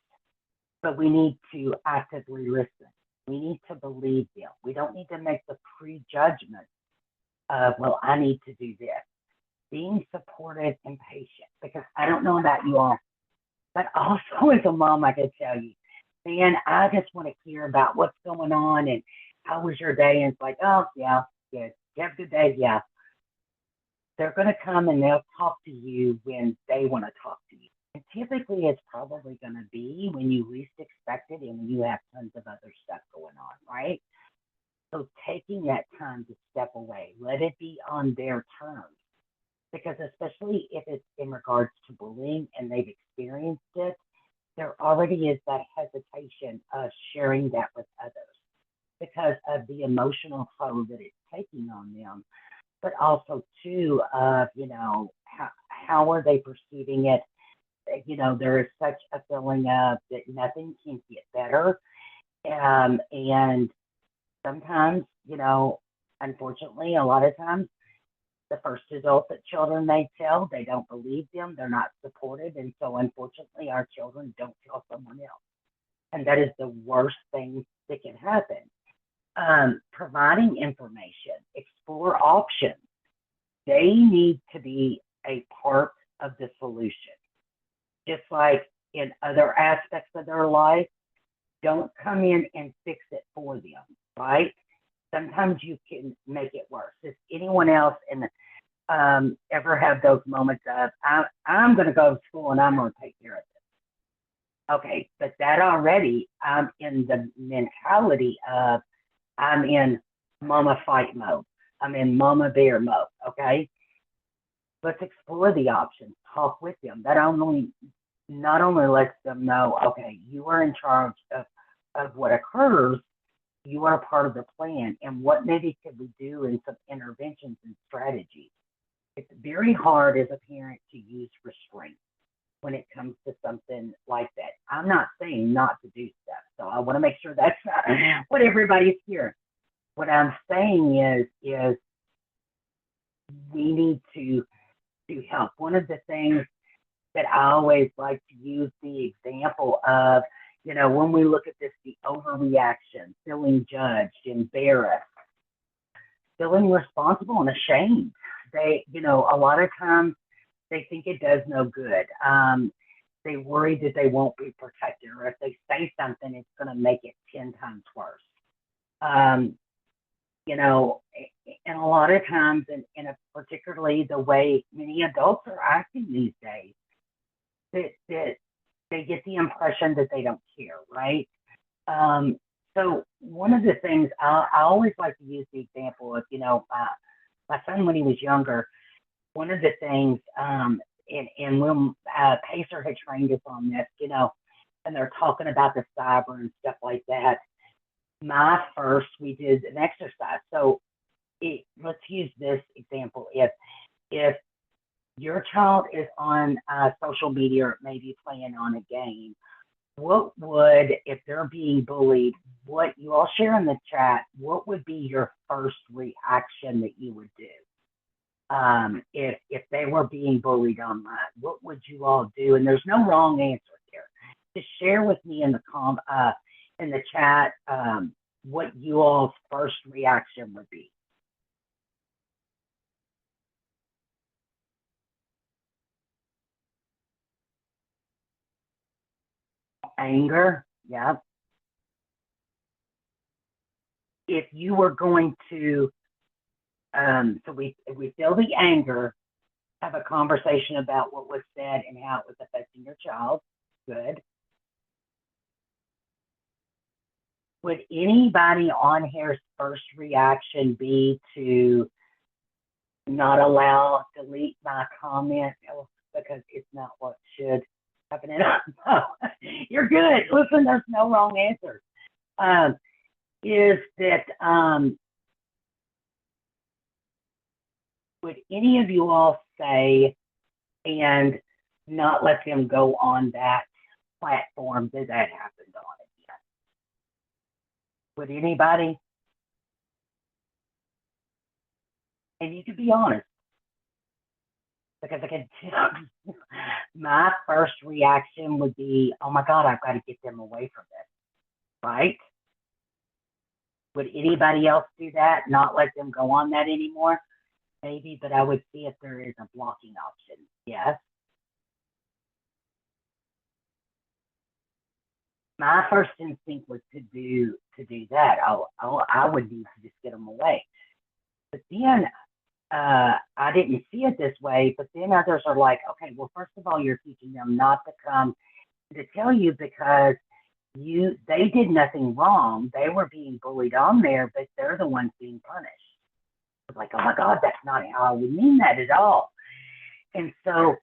but we need to actively listen. We need to believe them. We don't need to make the prejudgment of, well, I need to do this. Being supportive and patient, because I don't know about you all, but also as a mom, I can tell you, man, I just want to hear about what's going on and how was your day? And it's like, oh, yeah, good. You have a good day? Yeah. They're going to come and they'll talk to you when they want to talk to you. And typically it's probably going to be when you least expect it and when you have tons of other stuff going on, right? So taking that time to step away, let it be on their terms. Because especially if it's in regards to bullying and they've experienced it, there already is that hesitation of sharing that with others because of the emotional toll that it's taking on them, but also too of, how are they perceiving it? There is such a feeling of that nothing can get better. And sometimes, unfortunately, a lot of times, the first adult that children may tell, they don't believe them, they're not supported, and so unfortunately, our children don't tell someone else, and that is the worst thing that can happen. Providing information, explore options. They need to be a part of the solution, just like in other aspects of their life. Don't come in and fix it for them, right? Sometimes you can make it worse. If anyone else ever have those moments of, I'm going to go to school and I'm going to take care of it. Okay, but that already, I'm in the mentality of, I'm in mama fight mode. I'm in mama bear mode, okay? Let's explore the options, talk with them. That not only lets them know, okay, you are in charge of what occurs, you are part of the plan, and what maybe could we do in some interventions and strategies. It's very hard as a parent to use restraint when it comes to something like that. I'm not saying not to do stuff, so I want to make sure that's not what everybody's hearing. What I'm saying is we need to help. One of the things that I always like to use the example of, when we look at this, the overreaction, feeling judged, embarrassed, feeling responsible and ashamed. They, a lot of times they think it does no good. They worry that they won't be protected, or if they say something, it's going to make it 10 times worse. And a lot of times, in particularly the way many adults are acting these days, that they get the impression that they don't care, right? So one of the things I always like to use the example of, my son when he was younger, one of the things, and when Pacer had trained us on this, and they're talking about the cyber and stuff like that. We did an exercise. So let's use this example. If your child is on social media or maybe playing on a game, what would, if they're being bullied, what you all share in the chat, what would be your first reaction that you would do? If they were being bullied online, what would you all do? And there's no wrong answer here. Just share with me in the chat what you all's first reaction would be. Anger, yeah. If you were going to, so we feel the anger, have a conversation about what was said and how it was affecting your child. Good. Would anybody on here's first reaction be to not allow delete my comment? Oh, because it's not what should happen. No, you're good. Listen, there's no wrong answer. Um, is that would any of you all say and not let them go on that platform that happened on again? Would anybody? And you can be honest, because I can tell you, my first reaction would be, oh my God, I've got to get them away from this, right? Would anybody else do that? Not let them go on that anymore? Maybe, but I would see if there is a blocking option. Yes. My first instinct was to do that. I would need to just get them away. But then I didn't see it this way. But then others are like, okay, well, first of all, you're teaching them not to come to tell you because they did nothing wrong. They were being bullied on there, but they're the ones being punished. It's like, oh my God, that's not how I would mean that at all. And so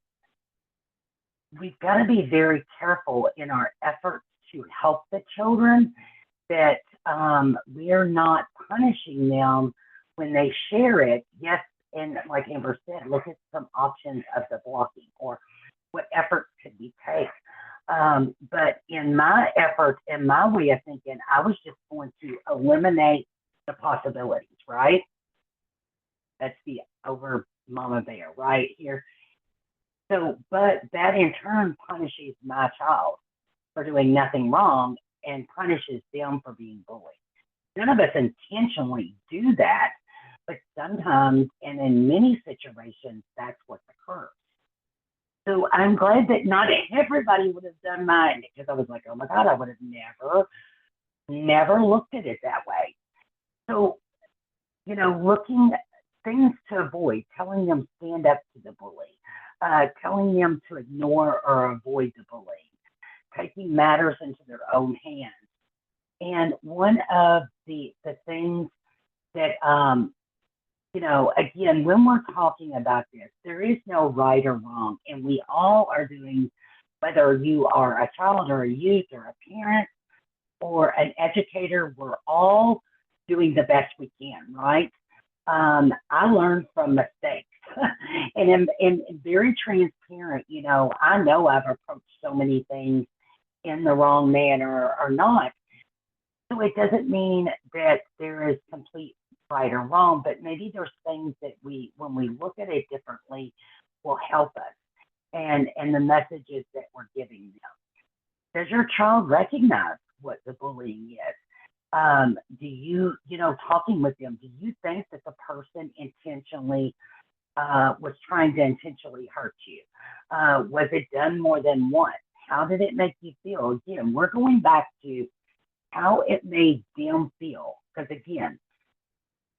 we've got to be very careful in our efforts to help the children that we're not punishing them when they share it. Yes, and like Amber said, look at some options of the blocking or what efforts could we take. But in my effort, in my way of thinking, I was just going to eliminate the possibilities, right? That's the over mama bear right here. So, but that in turn punishes my child for doing nothing wrong and punishes them for being bullied. None of us intentionally do that, but sometimes and in many situations, that's what occurs. So I'm glad that not everybody would have done mine because I was like, oh my God, I would have never looked at it that way. So, looking things to avoid, telling them stand up to the bully, telling them to ignore or avoid the bullying, taking matters into their own hands. And one of the things that again, when we're talking about this, there is no right or wrong, and we all are doing, whether you are a child or a youth or a parent or an educator, we're all doing the best we can, right? I learned from mistakes and am very transparent. I know I've approached so many things in the wrong manner or not. So it doesn't mean that there is complete right or wrong, but maybe there's things that when we look at it differently, will help us and the messages that we're giving them. Does your child recognize what the bullying is? Do you, talking with them, do you think that the person intentionally was trying to intentionally hurt you? Was it done more than once? How did it make you feel? Again, we're going back to how it made them feel. Because again,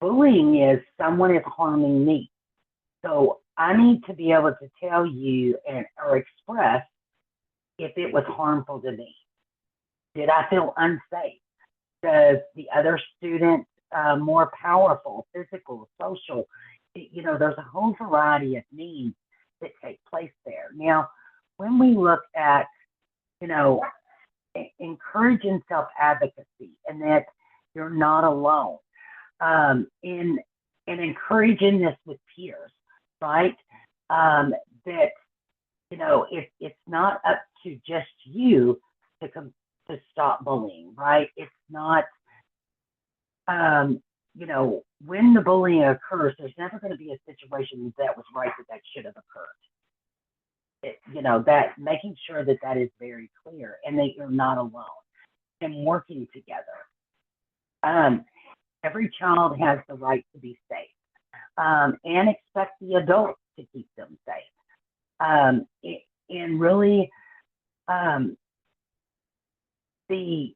bullying is someone is harming me. So I need to be able to tell you or express if it was harmful to me. Did I feel unsafe? Does the other student more powerful, physical, social? There's a whole variety of needs that take place there. Now, when we look at, encouraging self-advocacy and that you're not alone, in encouraging this with peers, right? That it's not up to just you to stop bullying, right? It's not, when the bullying occurs, there's never going to be a situation that was right that should have occurred. That making sure that is very clear and that you're not alone and working together. Um, every child has the right to be safe, and expect the adults to keep them safe. Um, and really, um, the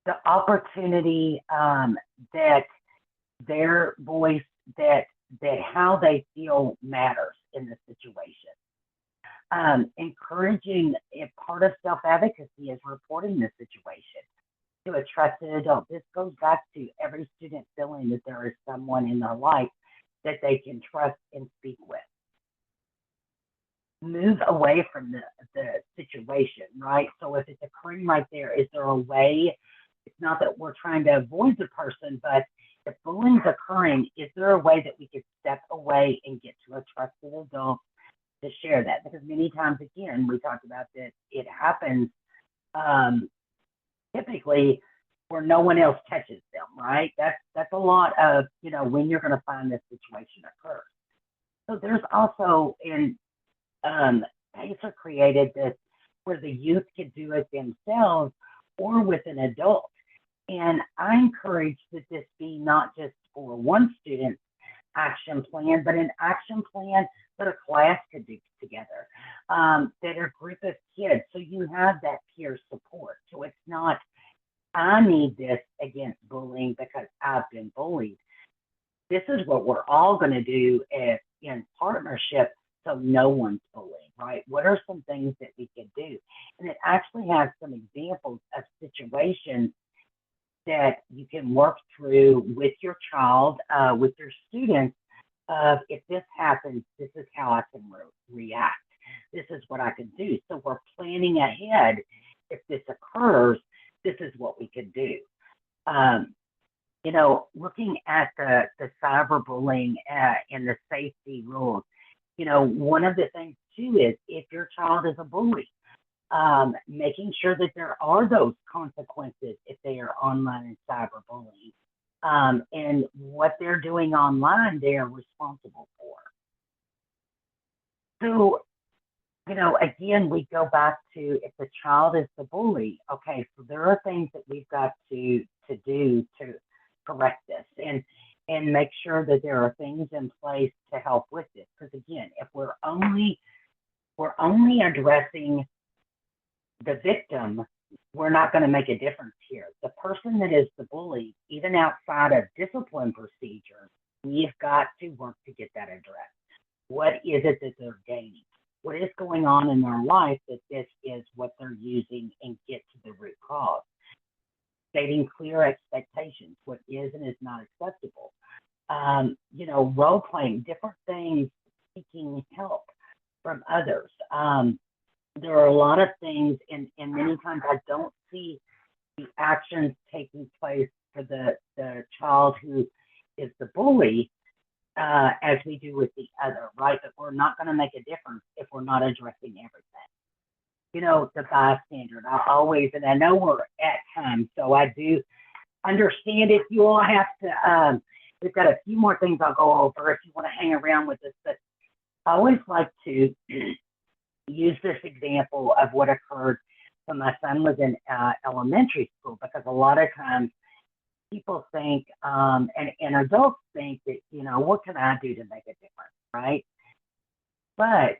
the opportunity that their voice, that how they feel matters in the situation. Encouraging a part of self advocacy is reporting the situation to a trusted adult. This goes back to every student feeling that there is someone in their life that they can trust and speak with. Move away from the situation, right? So if it's occurring right there, is there a way? It's not that we're trying to avoid the person, but if bullying's occurring, is there a way that we could step away and get to a trusted adult to share that? Because many times, again, we talked about that it happens um, typically where no one else touches them, right? That's a lot of when you're going to find this situation occurs. So there's also in PACER created this where the youth could do it themselves or with an adult. And I encourage that this be not just for one student's action plan, but an action plan that a class could do together, that a group of kids. So you have that peer support. So it's not, I need this against bullying because I've been bullied. This is what we're all going to do in partnership so no one's bullying, right? What are some things that we could do? And it actually has some examples of situations that you can work through with your child, with your students, of if this happens, this is how I can react. This is what I can do. So we're planning ahead. If this occurs, this is what we could do. Um, looking at the cyberbullying and the safety rules, one of the things too is if your child is a bully, making sure that there are those consequences if they are online and cyberbullying. And what they're doing online, they are responsible for. So, again, we go back to if the child is the bully, okay, so there are things that we've got to do to correct this and make sure that there are things in place to help with this. Because again, if we're only addressing the victim, we're not going to make a difference here. The person that is the bully, even outside of discipline procedures, we've got to work to get that addressed. What is it that they're gaining? What is going on in their life that this is what they're using and get to the root cause? Stating clear expectations, what is and is not acceptable. Role playing, different things, seeking help from others. There are a lot of things, and many times I don't see the actions taking place for the child who is the bully as we do with the other, right? But we're not going to make a difference if we're not addressing everything. The bystander. I always, and I know we're at time, so I do understand if you all have to. We've got a few more things I'll go over if you want to hang around with us, but I always like to use this example of what occurred when my son was in elementary school, because a lot of times people think, and adults think that, what can I do to make a difference, right? But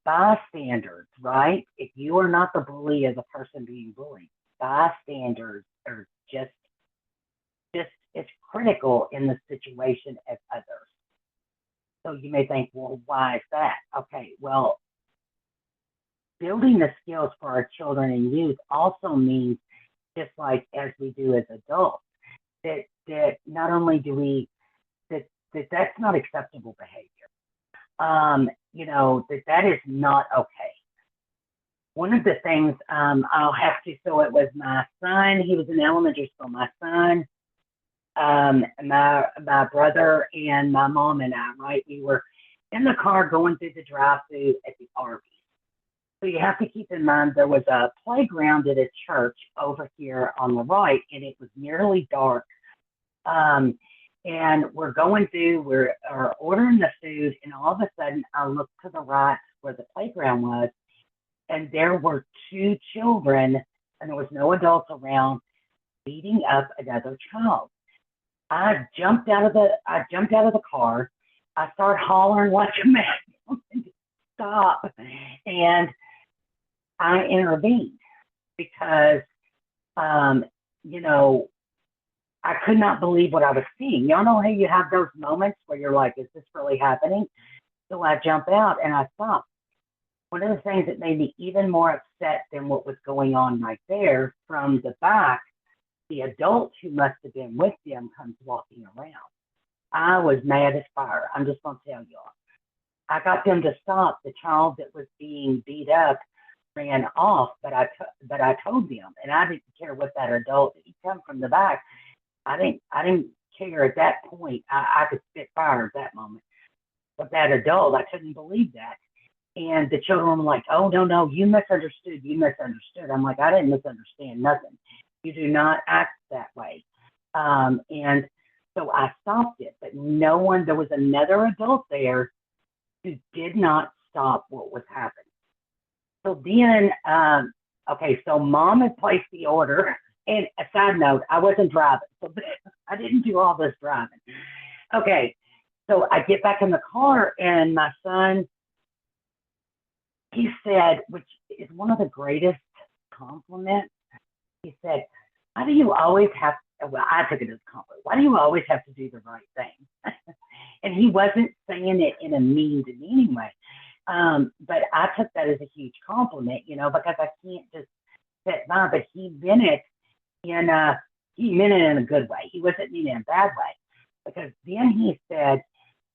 bystanders, right? If you are not the bully as a person being bullied, bystanders are just as critical in the situation as others. So you may think, well, why is that? Okay, well, building the skills for our children and youth also means, just like as we do as adults, that not only do we that's not acceptable behavior. That is not okay. One of the things I'll have to, so it was my son, he was in elementary school, my son, my brother, and my mom and I, right? We were in the car going through the drive-through at the Arby's. So you have to keep in mind there was a playground at a church over here on the right, and it was nearly dark. And we're going through, we're ordering the food, and all of a sudden I looked to the right where the playground was, and there were two children, and there was no adults around. beating up another child. I jumped out of the car. I started hollering like a man to stop, and I intervened because um, you know I could not believe what I was seeing. Y'all know how you have those moments where you're like, "Is this really happening?" So I jump out and I stop. One of the things that made me even more upset than what was going on right there, from the back, the adult who must have been with them comes walking around. I was mad as fire. I'm just going to tell y'all. I got them to stop. The child that was being beat up ran off, but I told them, and I didn't care what that adult. He come from the back. I didn't care at that point. I could spit fire at that moment. But that adult, I couldn't believe that. And the children were like, "Oh, no, no, you misunderstood. You misunderstood." I'm like, "I didn't misunderstand nothing. You do not act that way." And so I stopped it, but no one, there was another adult there who did not stop what was happening. So then, okay, so mom had placed the order. And a side note, I wasn't driving, so I didn't do all this driving. Okay, so I get back in the car, and my son, he said, which is one of the greatest compliments, he said, "Why do you always have," well, I took it as a compliment, "why do you always have to do the right thing?" And he wasn't saying it in a mean, demeaning way. But I took that as a huge compliment, because I can't just sit by, but in a, he meant it in a good way. He wasn't meaning it in a bad way. Because then he said,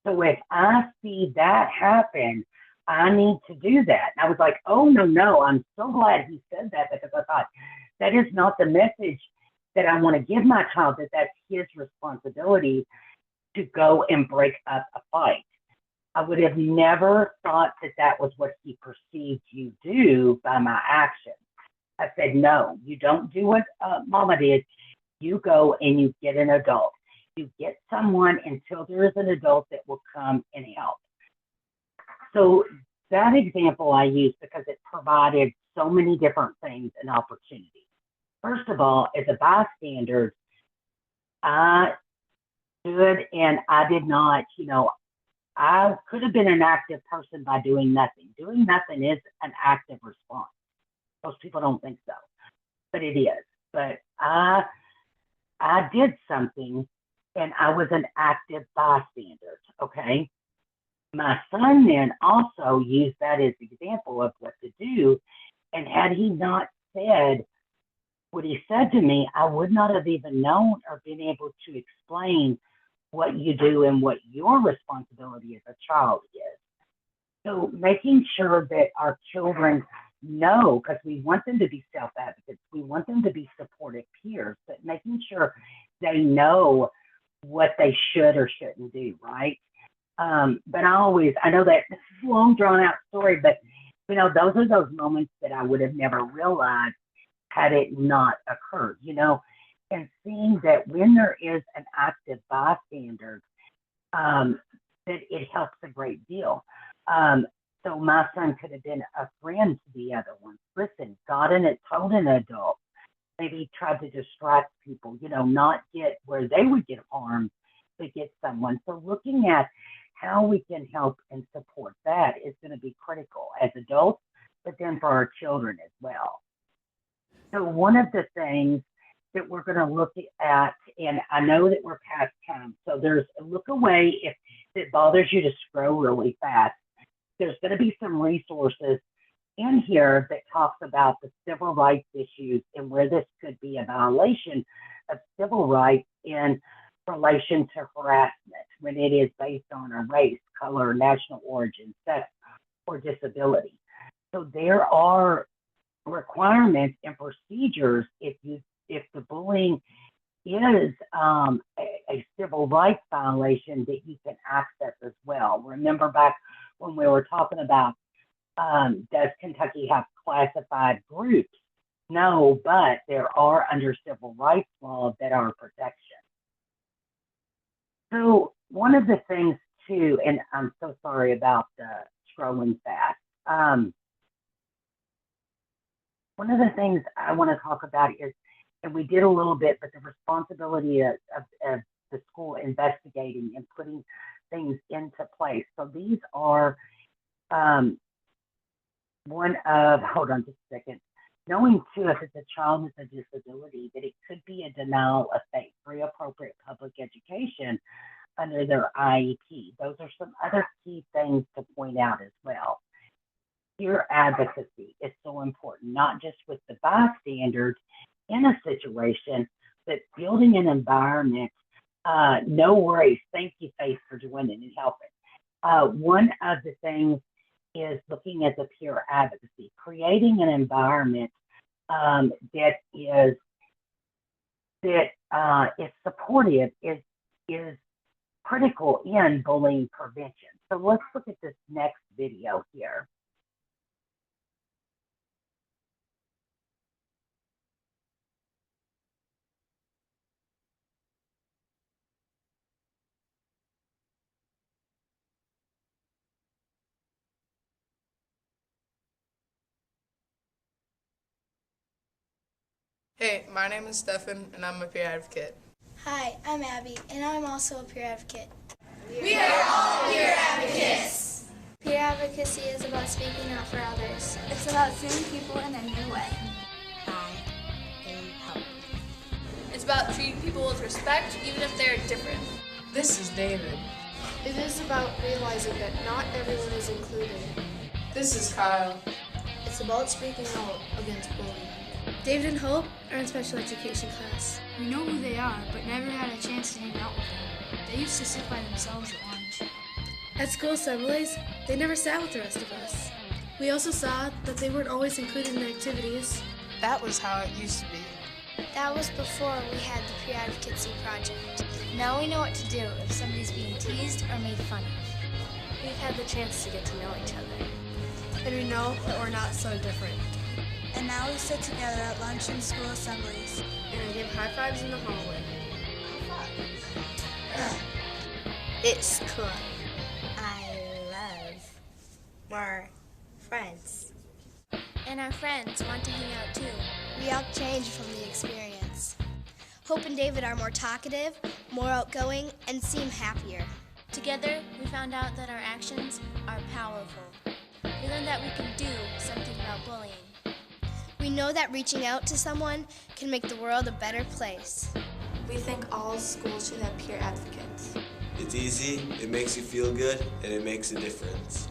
"So if I see that happen, I need to do that." And I was like, "Oh, no, no." I'm so glad he said that, because I thought that is not the message that I want to give my child, that that's his responsibility to go and break up a fight. I would have never thought that that was what he perceived you do by my actions. I said, "No, you don't do what mama did. You go and you get an adult. You get someone until there is an adult that will come and help." So that example I used because it provided so many different things and opportunities. First of all, as a bystander, I stood and I did not, I could have been an active person by doing nothing. Doing nothing is an active response. Most people don't think so, but it is. But I did something, and I was an active bystander. Okay. My son then also used that as an example of what to do. And had he not said what he said to me, I would not have even known or been able to explain what you do and what your responsibility as a child is. So making sure that our children know, because we want them to be self-advocates, we want them to be supportive peers, but making sure they know what they should or shouldn't do, right? But I know that this is a long drawn out story, but those are those moments that I would have never realized had it not occurred, and seeing that when there is an active bystander, that it helps a great deal. So my son could have been a friend to the other one. Listen, got in it, told an adult, maybe tried to distract people, not get where they would get harmed, but get someone. So looking at how we can help and support that is going to be critical as adults, but then for our children as well. So one of the things that we're going to look at, and I know that we're past time, so there's a look away if it bothers you to scroll really fast. There's going to be some resources in here that talks about the civil rights issues and where this could be a violation of civil rights in relation to harassment when it is based on a race, color, national origin, sex, or disability. So there are requirements and procedures if the bullying is a civil rights violation that you can access as well. Remember back when we were talking about does Kentucky have classified groups? No, but there are under civil rights law that are protection. So one of the things too, and I'm so sorry about scrolling fast. One of the things I want to talk about is and we did a little bit, but the responsibility of the school investigating and putting things into place. So these are um, one of, hold on just a second, knowing too if it's a child with a disability that it could be a denial of free appropriate public education under their IEP. Those are some other key things to point out as well. Peer advocacy is so important, not just with the bystanders in a situation, but building an environment. No worries. Thank you, Faith, for joining and helping. One of the things is looking at the peer advocacy, creating an environment that is supportive, is critical in bullying prevention. So let's look at this next video here. Hey, my name is Stefan, and I'm a peer advocate. Hi, I'm Abby, and I'm also a peer advocate. We are all peer advocates. Peer advocacy is about speaking out for others. It's about seeing people in a new way. I am help. It's about treating people with respect, even if they're different. This is David. It is about realizing that not everyone is included. This is Kyle. It's about speaking out against bullying. David and Hope are in special education class. We know who they are, but never had a chance to hang out with them. They used to sit by themselves at lunch. At school assemblies, they never sat with the rest of us. We also saw that they weren't always included in activities. That was how it used to be. That was before we had the peer advocacy project. Now we know what to do if somebody's being teased or made fun of. We've had the chance to get to know each other. And we know that we're not so different. And now we sit together at lunch and school assemblies. And we give high fives in the hallway. It's cool. I love more friends. And our friends want to hang out too. We all change from the experience. Hope and David are more talkative, more outgoing, and seem happier. Together, we found out that our actions are powerful. We learned that we can do something about bullying. We know that reaching out to someone can make the world a better place. We think all schools should have peer advocates. It's easy, it makes you feel good, and it makes a difference.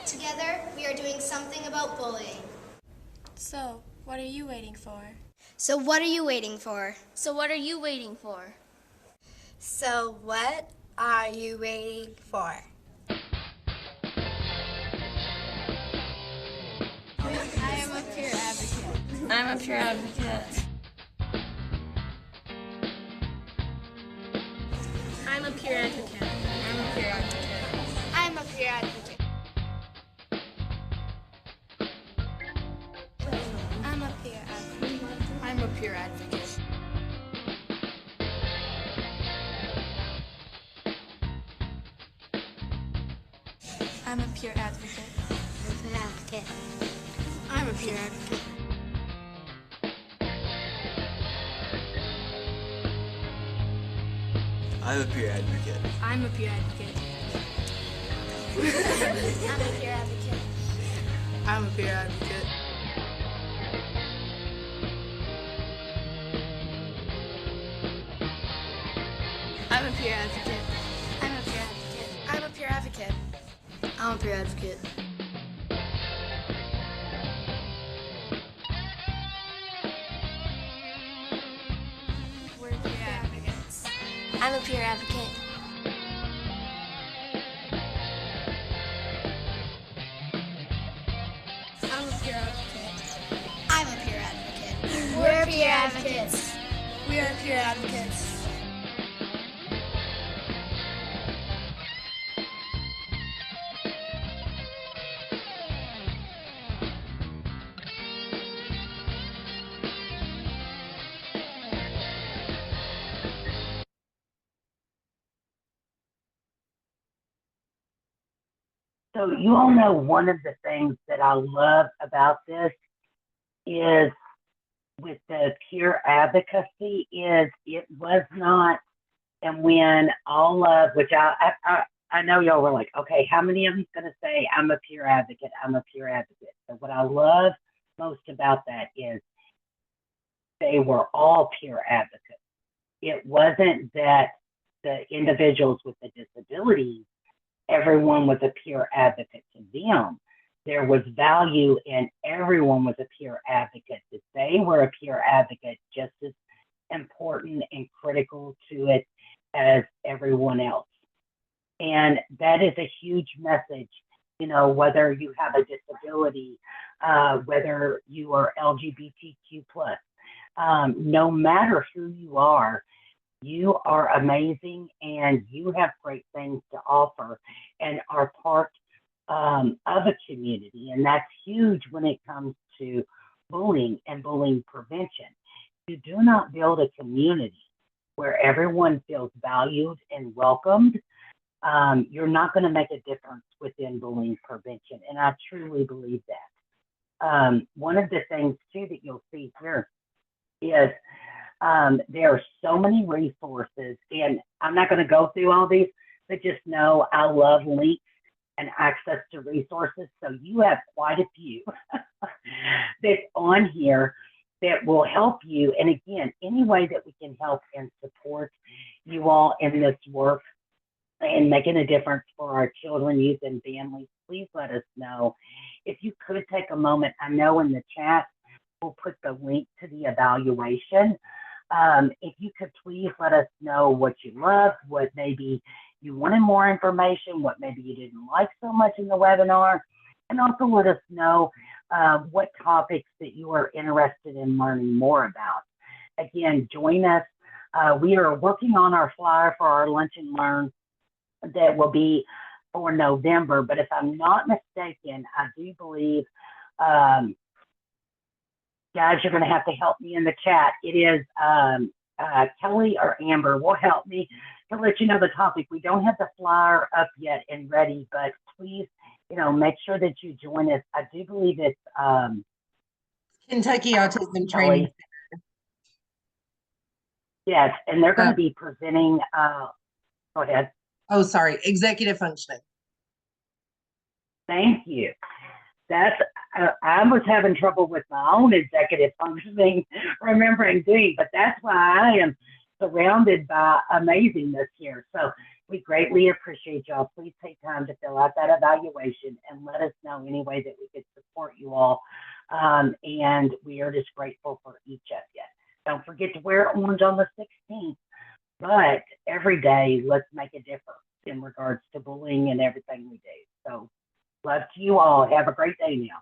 Together, we are doing something about bullying. So, what are you waiting for? So what are you waiting for? So, what are you waiting for? So what are you waiting for? I am a peer advocate. I'm a peer advocate. I'm a peer advocate. I'm a peer advocate. I'm a peer advocate. I'm a peer advocate. I'm a peer advocate. I'm a peer advocate. I'm a peer advocate. I'm a peer advocate. I'm a peer advocate. I'm a peer advocate. I'm a peer advocate. I'm a peer advocate. I'm a peer advocate. I'm a peer advocate. I'm a peer advocate. We're peer advocates. I'm a peer advocate. I'm a peer advocate. I'm a peer advocate. We're peer advocates. We are peer advocates. So you all know one of the things that I love about this is with the peer advocacy is it was not, and when all of, which I know y'all were like, okay, how many of them's going to say, I'm a peer advocate, I'm a peer advocate. So what I love most about that is they were all peer advocates. It wasn't that the individuals with the disabilities, everyone was a peer advocate to them. There was value in everyone was a peer advocate, that they were a peer advocate just as important and critical to it as everyone else. And that is a huge message, you know, whether you have a disability, whether you are LGBTQ+, no matter who you are amazing and you have great things to offer and are part of a community. And that's huge when it comes to bullying and bullying prevention. You do not build a community where everyone feels valued and welcomed, you're not going to make a difference within bullying prevention. And I truly believe that. One of the things too that you'll see here is there are so many resources, and I'm not going to go through all these, but just know I love links and access to resources. So you have quite a few that's on here that will help you. And again, any way that we can help and support you all in this work and making a difference for our children, youth, and families, please let us know. If you could take a moment, I know in the chat, we'll put the link to the evaluation. If you could please let us know what you loved, what maybe you wanted more information, what maybe you didn't like so much in the webinar, and also let us know what topics that you are interested in learning more about. Again, join us. We are working on our flyer for our Lunch and Learn that will be for November, but if I'm not mistaken, I do believe, guys, you're going to have to help me in the chat. It is Kelly or Amber will help me to let you know the topic. We don't have the flyer up yet and ready, but please, you know, make sure that you join us. I do believe it's Kentucky Autism Kelly. Training. Yes, and they're going to be presenting. Go ahead. Oh, sorry, executive functioning. Thank you. That's I was having trouble with my own executive functioning, remembering doing, but that's why I am surrounded by amazingness here. So we greatly appreciate y'all. Please take time to fill out that evaluation and let us know any way that we could support you all. And we are just grateful for each of you. Don't forget to wear orange on the 16th, but every day, let's make a difference in regards to bullying and everything we do. So love to you all. Have a great day now.